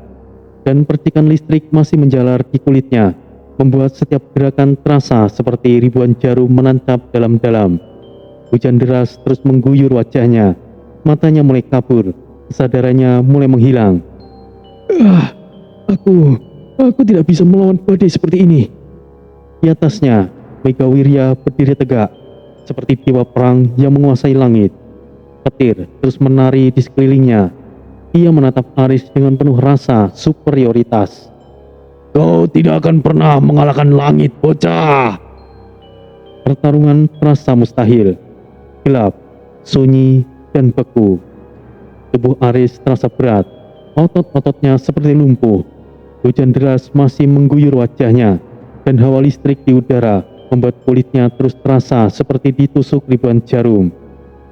dan percikan listrik masih menjalar di kulitnya, membuat setiap gerakan terasa seperti ribuan jarum menancap dalam-dalam. Hujan deras terus mengguyur wajahnya, matanya mulai kabur, kesadarannya mulai menghilang. Aku tidak bisa melawan badai seperti ini. Di atasnya, Megawirya berdiri tegak, seperti dewa perang yang menguasai langit. Petir terus menari di sekelilingnya. Ia menatap Aris dengan penuh rasa superioritas. Kau tidak akan pernah mengalahkan langit, bocah. Pertarungan terasa mustahil. Gelap, sunyi, dan beku. Tubuh Aris terasa berat. Otot-ototnya seperti lumpuh. Hujan deras masih mengguyur wajahnya, dan hawa listrik di udara membuat kulitnya terus terasa seperti ditusuk ribuan jarum.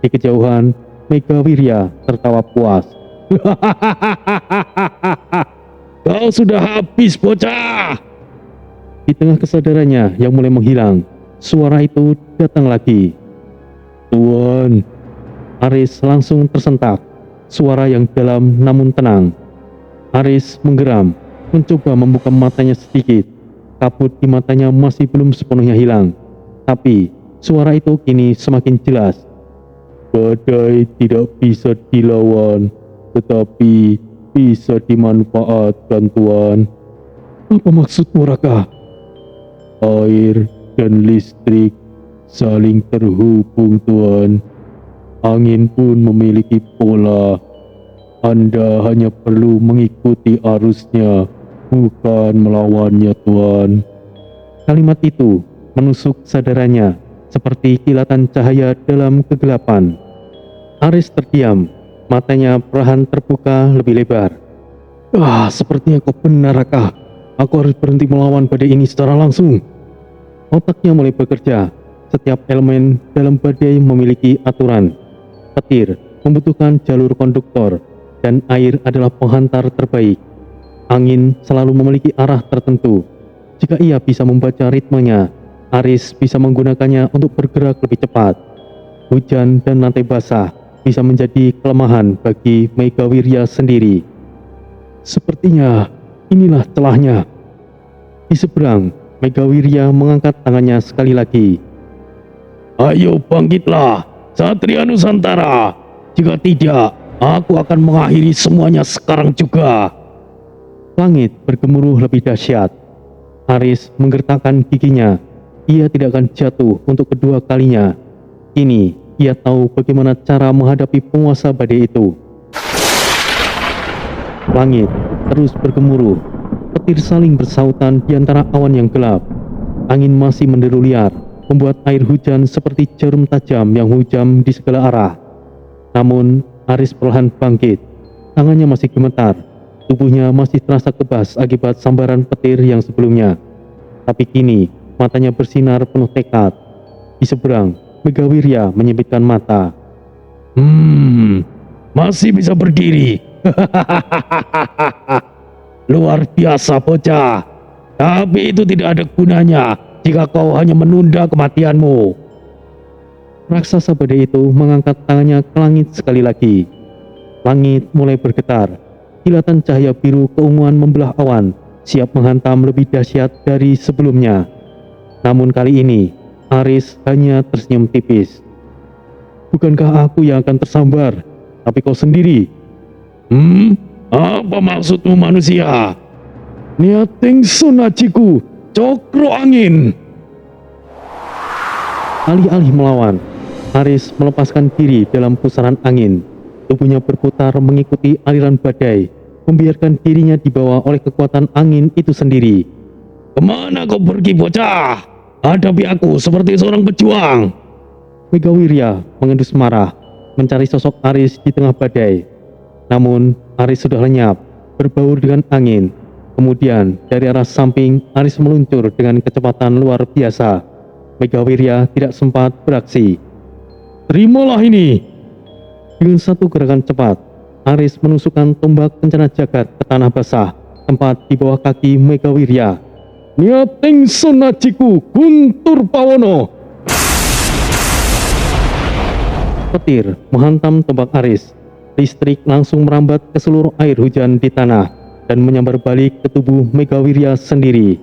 Di kejauhan, Megawirya tertawa puas. Kau sudah habis, bocah! Di tengah kesadarannya yang mulai menghilang, suara itu datang lagi. Tuan! Aris langsung tersentak. Suara yang dalam namun tenang. Aris menggeram, mencoba membuka matanya sedikit. Kabut di matanya masih belum sepenuhnya hilang. Tapi, suara itu kini semakin jelas. Badai tidak bisa dilawan, tetapi bisa dimanfaatkan, Tuan. Apa maksudmu, Raka? Air dan listrik saling terhubung, Tuan. Angin pun memiliki pola. Anda hanya perlu mengikuti arusnya, bukan melawannya, Tuan. Kalimat itu menusuk sadarannya seperti kilatan cahaya dalam kegelapan. Aris terdiam, matanya perlahan terbuka lebih lebar. Sepertinya kau benar, Raka. Aku harus berhenti melawan badai ini secara langsung. Otaknya mulai bekerja. Setiap elemen dalam badai memiliki aturan. Petir membutuhkan jalur konduktor, dan air adalah penghantar terbaik. Angin selalu memiliki arah tertentu. Jika ia bisa membaca ritmenya, Aris bisa menggunakannya untuk bergerak lebih cepat. Hujan dan lantai basah bisa menjadi kelemahan bagi Megawirya sendiri. Sepertinya inilah celahnya. Di seberang, Megawirya mengangkat tangannya sekali lagi. Ayo bangkitlah, Satria Nusantara. Jika tidak, aku akan mengakhiri semuanya sekarang juga. Langit bergemuruh lebih dahsyat. Aris menggertakkan giginya. Ia tidak akan jatuh untuk kedua kalinya. Kini, ia tahu bagaimana cara menghadapi penguasa badai itu. Langit terus bergemuruh. Petir saling bersautan di antara awan yang gelap. Angin masih menderu liar, membuat air hujan seperti jarum tajam yang hujam di segala arah. Namun, Aris perlahan bangkit. Tangannya masih gemetar. Tubuhnya masih terasa kebas akibat sambaran petir yang sebelumnya. Tapi kini, matanya bersinar penuh tekad. Di seberang, Megawirya menyipitkan mata. Masih bisa berdiri. Luar biasa, bocah. Tapi itu tidak ada gunanya jika kau hanya menunda kematianmu. Raksasa badai itu mengangkat tangannya ke langit sekali lagi. Langit mulai bergetar. Kilatan cahaya biru keunguan membelah awan, siap menghantam lebih dahsyat dari sebelumnya. Namun kali ini, Aris hanya tersenyum tipis. Bukankah aku yang akan tersambar, tapi kau sendiri? Apa maksudmu, manusia? Niating sunajiku, cokro angin. Alih-alih melawan, Aris melepaskan diri dalam pusaran angin. Tubuhnya berputar mengikuti aliran badai, membiarkan dirinya dibawa oleh kekuatan angin itu sendiri. Kemana kau pergi, bocah? Hadapi aku seperti seorang pejuang. Megawirya mengendus marah, mencari sosok Aris di tengah badai. Namun, Aris sudah lenyap, berbaur dengan angin. Kemudian, dari arah samping, Aris meluncur dengan kecepatan luar biasa. Megawirya tidak sempat beraksi. Terimalah ini. Dengan satu gerakan cepat, Aris menusukkan tombak kencana jagat ke tanah basah, tempat di bawah kaki Megawirya. Niating Sunajiku Guntur Pawono. Petir menghantam tombak Aris. Listrik langsung merambat ke seluruh air hujan di tanah dan menyambar balik ke tubuh Megawirya sendiri.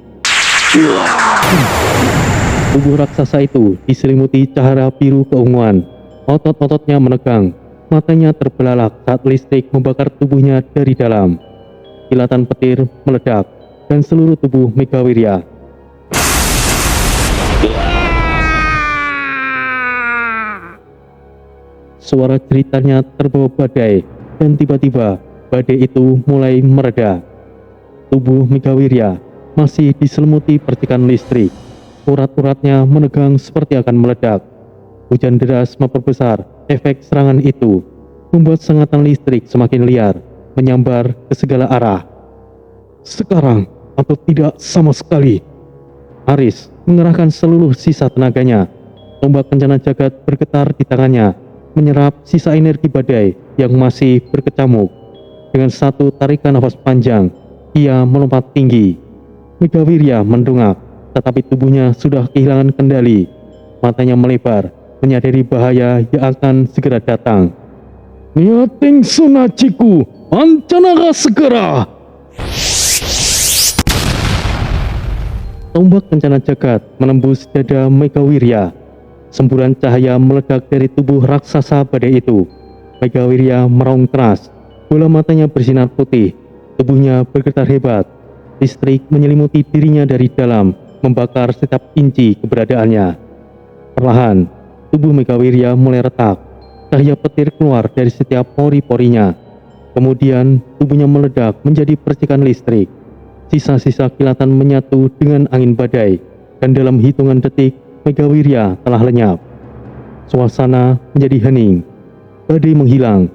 Tubuh raksasa itu diselimuti cahaya biru keunguan. Otot-ototnya menegang, matanya terbelalak saat listrik membakar tubuhnya dari dalam. Kilatan petir meledak dan seluruh tubuh Megawirya. Suara ceritanya terbawa badai dan tiba-tiba badai itu mulai mereda. Tubuh Megawirya masih diselimuti percikan listrik. Urat-uratnya menegang seperti akan meledak. Hujan deras memperbesar efek serangan itu, membuat sengatan listrik semakin liar, menyambar ke segala arah. Sekarang atau tidak sama sekali. Aris mengerahkan seluruh sisa tenaganya. Tombak kencana jagat bergetar di tangannya, menyerap sisa energi badai yang masih berkecamuk. Dengan satu tarikan nafas panjang, ia melompat tinggi. Megawirya mendongak, tetapi tubuhnya sudah kehilangan kendali. Matanya melebar, menyadari bahaya yang akan segera datang. Niating Sunajiku, pancanaga segera. Tombak kencana jagat menembus dada Megawirya. Semburan cahaya meledak dari tubuh raksasa badai itu. Megawirya meraung keras, bola matanya bersinar putih, tubuhnya bergetar hebat. Listrik menyelimuti dirinya dari dalam, membakar setiap inci keberadaannya. Perlahan, tubuh Megawirya mulai retak. Cahaya petir keluar dari setiap pori-porinya. Kemudian tubuhnya meledak menjadi percikan listrik. Sisa-sisa kilatan menyatu dengan angin badai, dan dalam hitungan detik Megawirya telah lenyap. Suasana menjadi hening. Badai menghilang,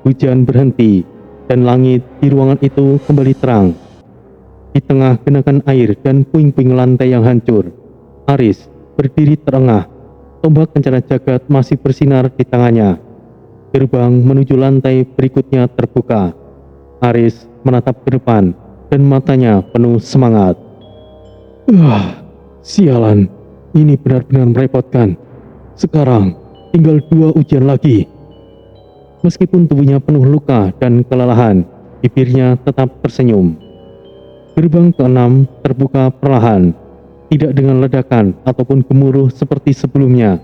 hujan berhenti, dan langit di ruangan itu kembali terang. Di tengah genangan air dan puing-puing lantai yang hancur, Aris berdiri terengah. Tombak kencana jagat masih bersinar di tangannya. Gerbang menuju lantai berikutnya terbuka. Aris menatap ke depan dan matanya penuh semangat. Sialan, ini benar-benar merepotkan. Sekarang tinggal 2 ujian lagi. Meskipun tubuhnya penuh luka dan kelelahan, bibirnya tetap tersenyum. Gerbang ke-6 terbuka perlahan, tidak dengan ledakan ataupun gemuruh seperti sebelumnya,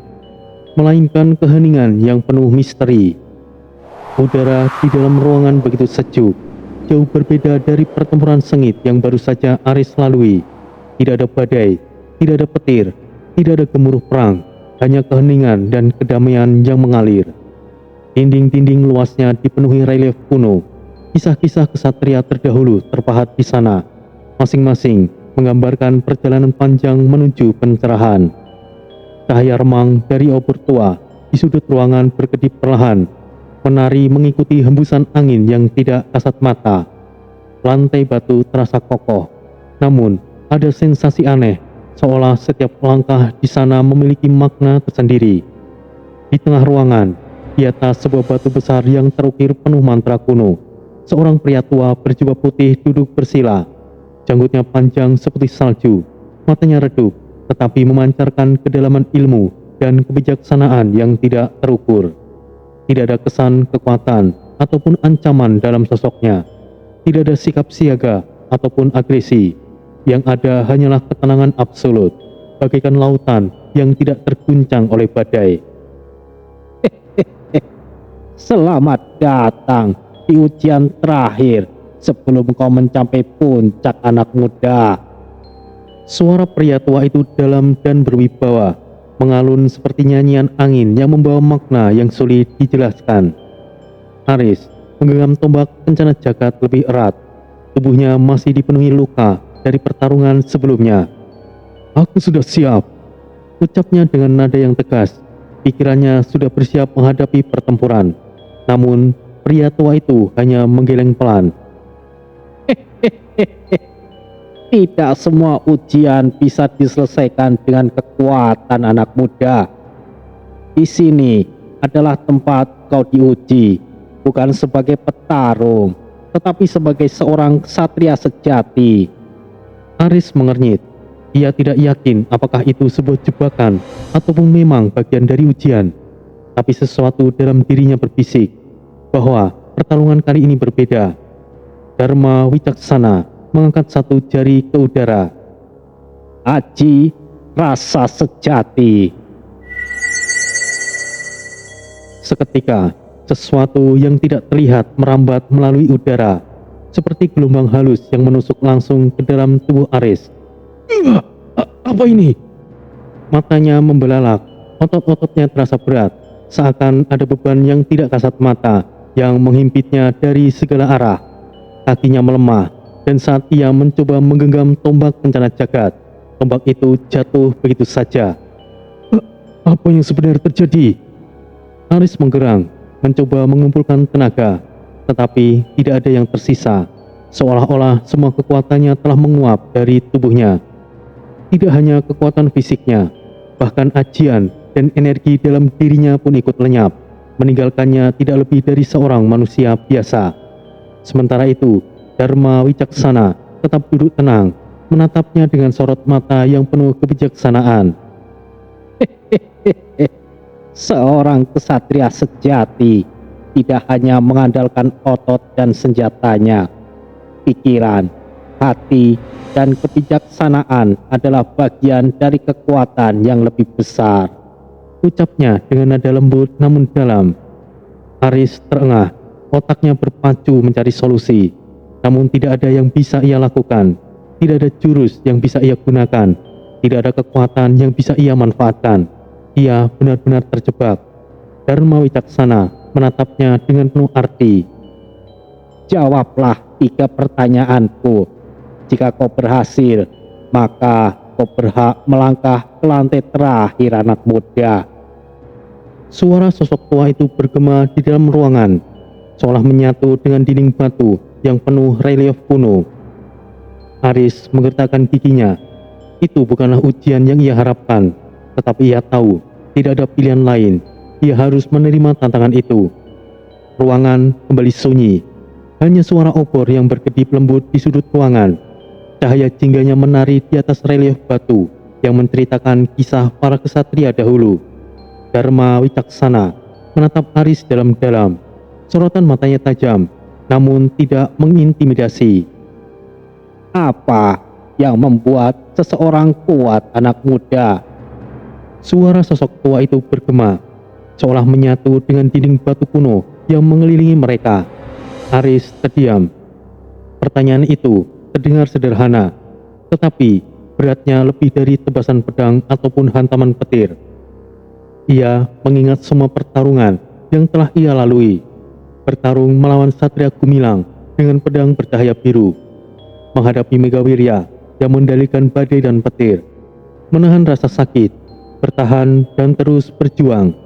melainkan keheningan yang penuh misteri. Udara di dalam ruangan begitu sejuk, jauh berbeda dari pertempuran sengit yang baru saja Aris lalui. Tidak ada badai, tidak ada petir, tidak ada gemuruh perang, hanya keheningan dan kedamaian yang mengalir. Dinding-dinding luasnya dipenuhi relief kuno. Kisah-kisah kesatria terdahulu terpahat di sana, masing-masing menggambarkan perjalanan panjang menuju pencerahan. Cahaya remang dari obor tua di sudut ruangan berkedip perlahan, menari mengikuti hembusan angin yang tidak kasat mata. Lantai batu terasa kokoh, namun ada sensasi aneh, seolah setiap langkah di sana memiliki makna tersendiri. Di tengah ruangan, di atas sebuah batu besar yang terukir penuh mantra kuno, seorang pria tua berjubah putih duduk bersila. Janggutnya panjang seperti salju, matanya redup, tetapi memancarkan kedalaman ilmu dan kebijaksanaan yang tidak terukur. Tidak ada kesan kekuatan ataupun ancaman dalam sosoknya. Tidak ada sikap siaga ataupun agresi. Yang ada hanyalah ketenangan absolut, bagaikan lautan yang tidak terguncang oleh badai. Selamat datang di ujian terakhir sebelum kau mencapai puncak, anak muda. Suara pria tua itu dalam dan berwibawa, mengalun seperti nyanyian angin yang membawa makna yang sulit dijelaskan. Aris menggenggam tombak kencana jagat lebih erat. Tubuhnya masih dipenuhi luka dari pertarungan sebelumnya. Aku sudah siap, ucapnya dengan nada yang tegas. Pikirannya sudah bersiap menghadapi pertempuran. Namun pria tua itu hanya menggeleng pelan. Tidak semua ujian bisa diselesaikan dengan kekuatan, anak muda. Di sini adalah tempat kau diuji, bukan sebagai petarung, tetapi sebagai seorang ksatria sejati. Aris mengernyit, Ia tidak yakin apakah itu sebuah jebakan ataupun memang bagian dari ujian. Tapi sesuatu dalam dirinya berbisik bahwa pertarungan kali ini berbeda. Dharma Wicaksana mengangkat satu jari ke udara. Aji rasa sejati. Seketika, sesuatu yang tidak terlihat merambat melalui udara, seperti gelombang halus yang menusuk langsung ke dalam tubuh Aris. Apa ini? Matanya membelalak, otot-ototnya terasa berat, seakan ada beban yang tidak kasat mata yang menghimpitnya dari segala arah. Kakinya melemah, dan saat ia mencoba menggenggam tombak bencana jagat, tombak itu jatuh begitu saja. Apa yang sebenarnya terjadi? Aris menggerang, mencoba mengumpulkan tenaga, tetapi tidak ada yang tersisa, seolah-olah semua kekuatannya telah menguap dari tubuhnya. Tidak hanya kekuatan fisiknya, bahkan ajian dan energi dalam dirinya pun ikut lenyap, meninggalkannya tidak lebih dari seorang manusia biasa. Sementara itu, Dharma Wicaksana tetap duduk tenang, menatapnya dengan sorot mata yang penuh kebijaksanaan. Seorang kesatria sejati tidak hanya mengandalkan otot dan senjatanya. Pikiran, hati, dan kebijaksanaan adalah bagian dari kekuatan yang lebih besar. Ucapnya dengan nada lembut namun dalam. Aris terengah, otaknya berpacu mencari solusi. Namun tidak ada yang bisa ia lakukan. Tidak ada jurus yang bisa ia gunakan. Tidak ada kekuatan yang bisa ia manfaatkan. Ia benar-benar terjebak. Dharma Wicaksana menatapnya dengan penuh arti. Jawablah 3 pertanyaanku. Jika kau berhasil, maka kau berhak melangkah ke lantai terakhir, anak muda. Suara sosok tua itu bergema di dalam ruangan, seolah menyatu dengan dinding batu yang penuh relief kuno. Aris menggertakkan giginya. Itu bukanlah ujian yang ia harapkan, tetapi ia tahu tidak ada pilihan lain. Ia harus menerima tantangan itu. Ruangan kembali sunyi. Hanya suara obor yang berkedip lembut di sudut ruangan. Cahaya jingganya menari di atas relief batu yang menceritakan kisah para kesatria dahulu. Dharma Wicaksana menatap Aris dalam-dalam. Sorotan matanya tajam, namun tidak mengintimidasi. Apa yang membuat seseorang kuat, anak muda? Suara sosok tua itu bergema, seolah menyatu dengan dinding batu kuno yang mengelilingi mereka. Aris terdiam. Pertanyaan itu terdengar sederhana, tetapi beratnya lebih dari tebasan pedang ataupun hantaman petir. Ia mengingat semua pertarungan yang telah ia lalui. Bertarung melawan Satria Gumilang dengan pedang bercahaya biru, menghadapi Megawirya yang mendalikan badai dan petir, menahan rasa sakit, bertahan dan terus berjuang.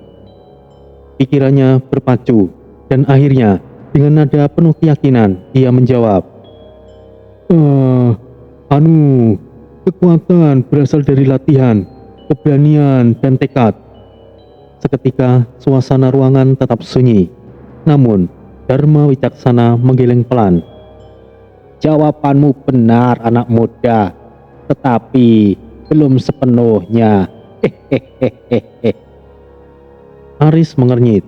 Pikirannya berpacu, dan akhirnya dengan nada penuh keyakinan ia menjawab, kekuatan berasal dari latihan, keberanian dan tekad. Seketika suasana ruangan tetap sunyi, namun Dharma Wicaksana menggeleng pelan. Jawabanmu benar, anak muda, tetapi belum sepenuhnya. Aris mengernyit.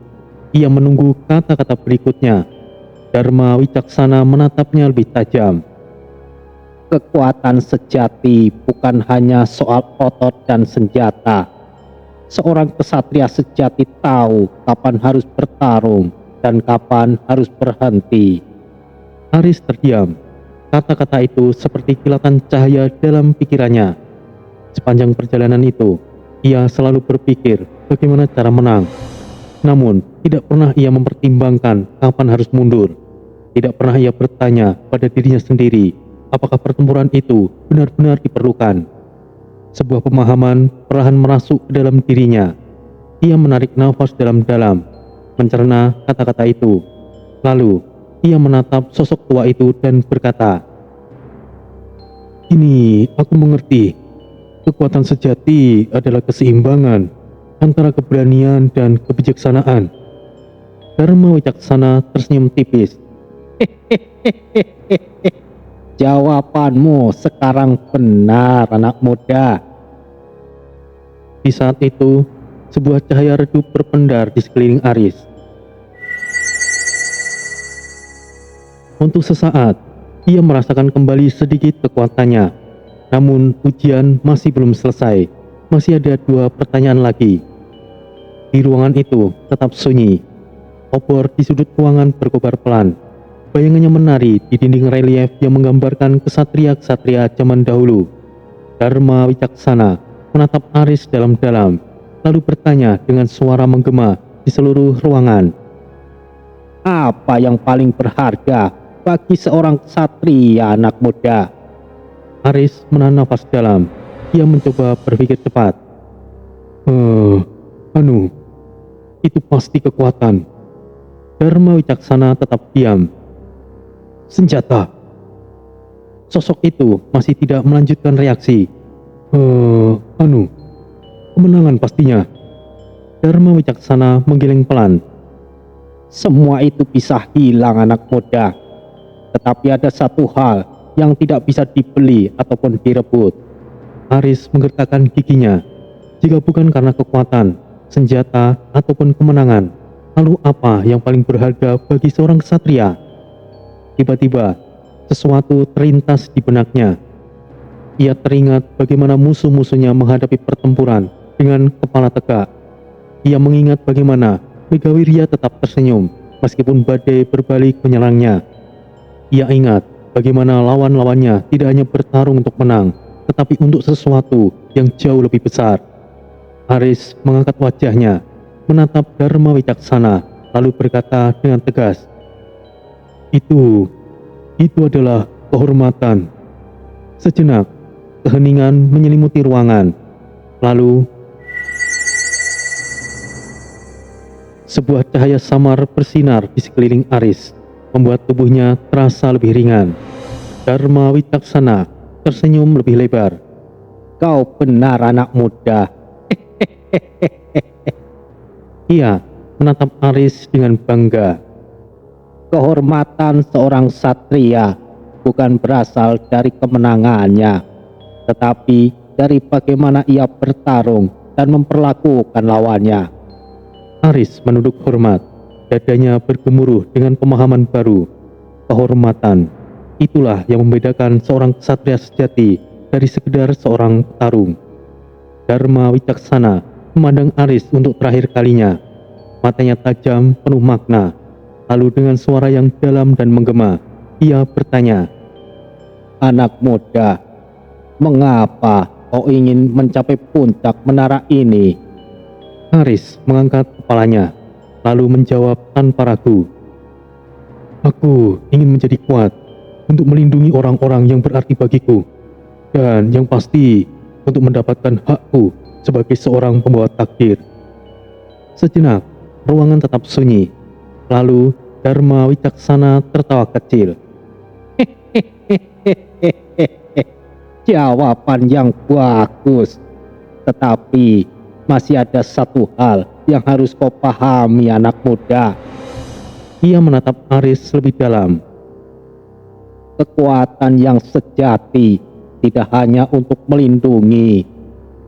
Ia menunggu kata-kata berikutnya. Dharma Wicaksana menatapnya lebih tajam. Kekuatan sejati bukan hanya soal otot dan senjata. Seorang kesatria sejati tahu kapan harus bertarung dan kapan harus berhenti. Aris terdiam. Kata-kata itu seperti kilatan cahaya dalam pikirannya. Sepanjang perjalanan itu, ia selalu berpikir bagaimana cara menang. Namun, tidak pernah ia mempertimbangkan kapan harus mundur. Tidak pernah ia bertanya pada dirinya sendiri, apakah pertempuran itu benar-benar diperlukan. Sebuah pemahaman perlahan merasuk ke dalam dirinya. Ia menarik nafas dalam-dalam, mencerna kata-kata itu. Lalu, ia menatap sosok tua itu dan berkata, "Ini aku mengerti. Kekuatan sejati adalah keseimbangan antara keberanian dan kebijaksanaan." Dharma Wicaksana tersenyum tipis. Jawabanmu sekarang benar, anak muda. Di saat itu, sebuah cahaya redup berpendar di sekeliling Aris. Untuk sesaat, ia merasakan kembali sedikit kekuatannya. Namun, ujian masih belum selesai. Masih ada 2 pertanyaan lagi. Di ruangan itu tetap sunyi. Obor di sudut ruangan berkobar pelan. Bayangannya menari di dinding relief yang menggambarkan kesatria-kesatria zaman dahulu. Dharma Wicaksana menatap Aris dalam-dalam, lalu bertanya dengan suara menggema di seluruh ruangan. Apa yang paling berharga bagi seorang ksatria, anak muda? Aris menahan nafas dalam. Ia mencoba berpikir cepat. Itu pasti kekuatan. Dharma Wicaksana tetap diam. Senjata. Sosok itu masih tidak melanjutkan reaksi. Kemenangan pastinya. Dharma Wicaksana menggeleng pelan. Semua itu bisa hilang, anak muda. Tetapi ada satu hal yang tidak bisa dibeli ataupun direbut. Aris menggertakkan giginya. Jika bukan karena kekuatan, senjata, ataupun kemenangan, lalu apa yang paling berharga bagi seorang ksatria? Tiba-tiba, sesuatu terlintas di benaknya. Ia teringat bagaimana musuh-musuhnya menghadapi pertempuran dengan kepala tegak. Ia mengingat bagaimana Megawirya tetap tersenyum meskipun badai berbalik menyerangnya. Ia ingat bagaimana lawan-lawannya tidak hanya bertarung untuk menang, tetapi untuk sesuatu yang jauh lebih besar. Aris mengangkat wajahnya, menatap Dharma Wicaksana, lalu berkata dengan tegas, Itu adalah kehormatan. Sejenak, keheningan menyelimuti ruangan. Lalu, sebuah cahaya samar bersinar di sekeliling Aris, membuat tubuhnya terasa lebih ringan. Dharma Wicaksana tersenyum lebih lebar. Kau benar, anak muda. Ia menatap Aris dengan bangga. Kehormatan seorang satria bukan berasal dari kemenangannya, tetapi dari bagaimana ia bertarung dan memperlakukan lawannya. Aris menunduk hormat, dadanya bergemuruh dengan pemahaman baru. Kehormatan, itulah yang membedakan seorang ksatria sejati dari sekedar seorang petarung. Dharma Wicaksana memandang Aris untuk terakhir kalinya. Matanya tajam, penuh makna. Lalu dengan suara yang dalam dan menggema, ia bertanya, Anak muda, mengapa kau ingin mencapai puncak menara ini? Aris mengangkat kepalanya, lalu menjawab tanpa ragu, Aku ingin menjadi kuat untuk melindungi orang-orang yang berarti bagiku, dan yang pasti untuk mendapatkan hakku sebagai seorang pembawa takdir. Sejenak, ruangan tetap sunyi. Lalu Dharma Wicaksana tertawa kecil. Jawaban yang bagus. Tetapi masih ada satu hal yang harus kau pahami, anak muda. Ia menatap Aris lebih dalam. Kekuatan yang sejati tidak hanya untuk melindungi,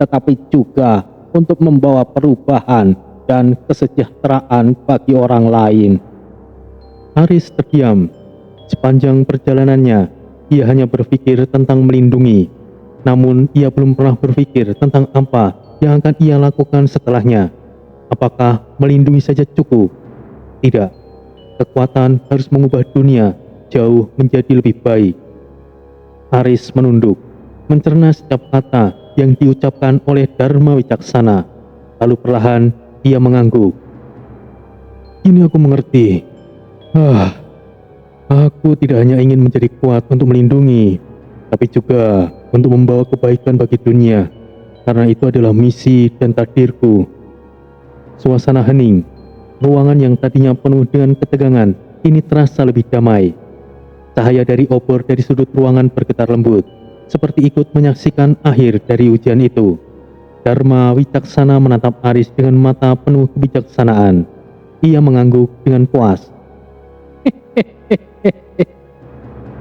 tetapi juga untuk membawa perubahan dan kesejahteraan bagi orang lain. Aris terdiam. Sepanjang perjalanannya, ia hanya berpikir tentang melindungi. Namun ia belum pernah berpikir tentang apa yang akan ia lakukan setelahnya. Apakah melindungi saja cukup? Tidak. Kekuatan harus mengubah dunia jauh menjadi lebih baik. Aris menunduk, mencerna setiap kata yang diucapkan oleh Dharma Wicaksana. Lalu perlahan ia mengangguk. Ini aku mengerti. Aku tidak hanya ingin menjadi kuat untuk melindungi, tapi juga untuk membawa kebaikan bagi dunia, karena itu adalah misi dan takdirku. Suasana hening. Ruangan yang tadinya penuh dengan ketegangan ini terasa lebih damai. Cahaya dari obor dari sudut ruangan bergetar lembut, seperti ikut menyaksikan akhir dari ujian itu. Dharma Wicaksana menatap Aris dengan mata penuh kebijaksanaan. Ia mengangguk dengan puas.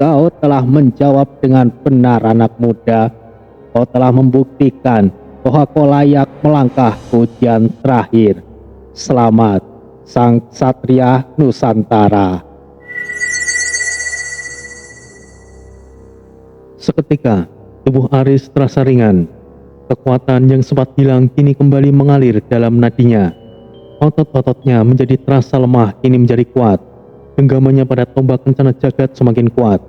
Kau telah menjawab dengan benar, anak muda. Kau telah membuktikan bahwa kau layak melangkah ke ujian terakhir. Selamat, Sang Ksatria Nusantara. Seketika, tubuh Aris terasa ringan. Kekuatan yang sempat hilang kini kembali mengalir dalam nadinya. Otot-ototnya menjadi terasa lemah kini menjadi kuat. Genggamannya pada tombak kencana jagat semakin kuat.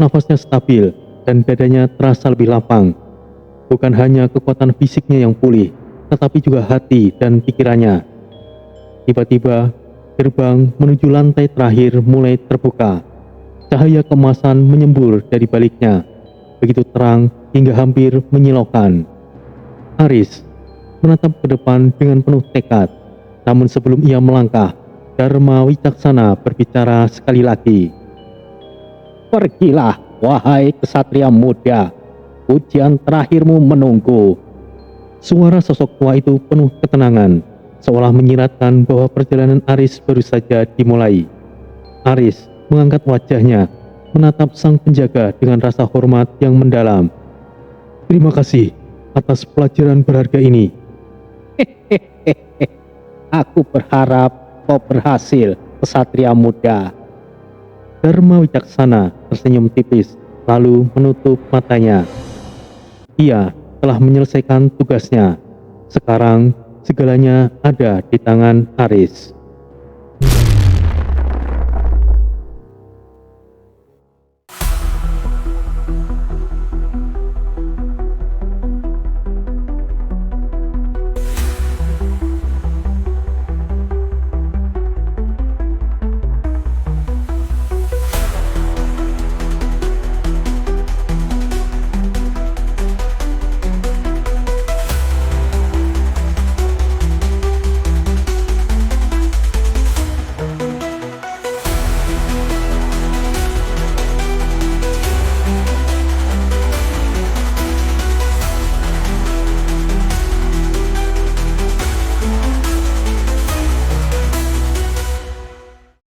Nafasnya stabil dan dadanya terasa lebih lapang. Bukan hanya kekuatan fisiknya yang pulih, tetapi juga hati dan pikirannya. Tiba-tiba, gerbang menuju lantai terakhir mulai terbuka. Cahaya kemasan menyembur dari baliknya, begitu terang hingga hampir menyilaukan. Aris menatap ke depan dengan penuh tekad, namun sebelum ia melangkah, Dharma Wicaksana berbicara sekali lagi. Pergilah, wahai kesatria muda. Ujian terakhirmu menunggu. Suara sosok tua itu penuh ketenangan, seolah menyiratkan bahwa perjalanan Aris baru saja dimulai. Aris mengangkat wajahnya, menatap sang penjaga dengan rasa hormat yang mendalam. Terima kasih atas pelajaran berharga ini. Aku berharap kau berhasil, kesatria muda. Dharma Wicaksana tersenyum tipis, lalu menutup matanya. Ia telah menyelesaikan tugasnya. Sekarang segalanya ada di tangan Aris.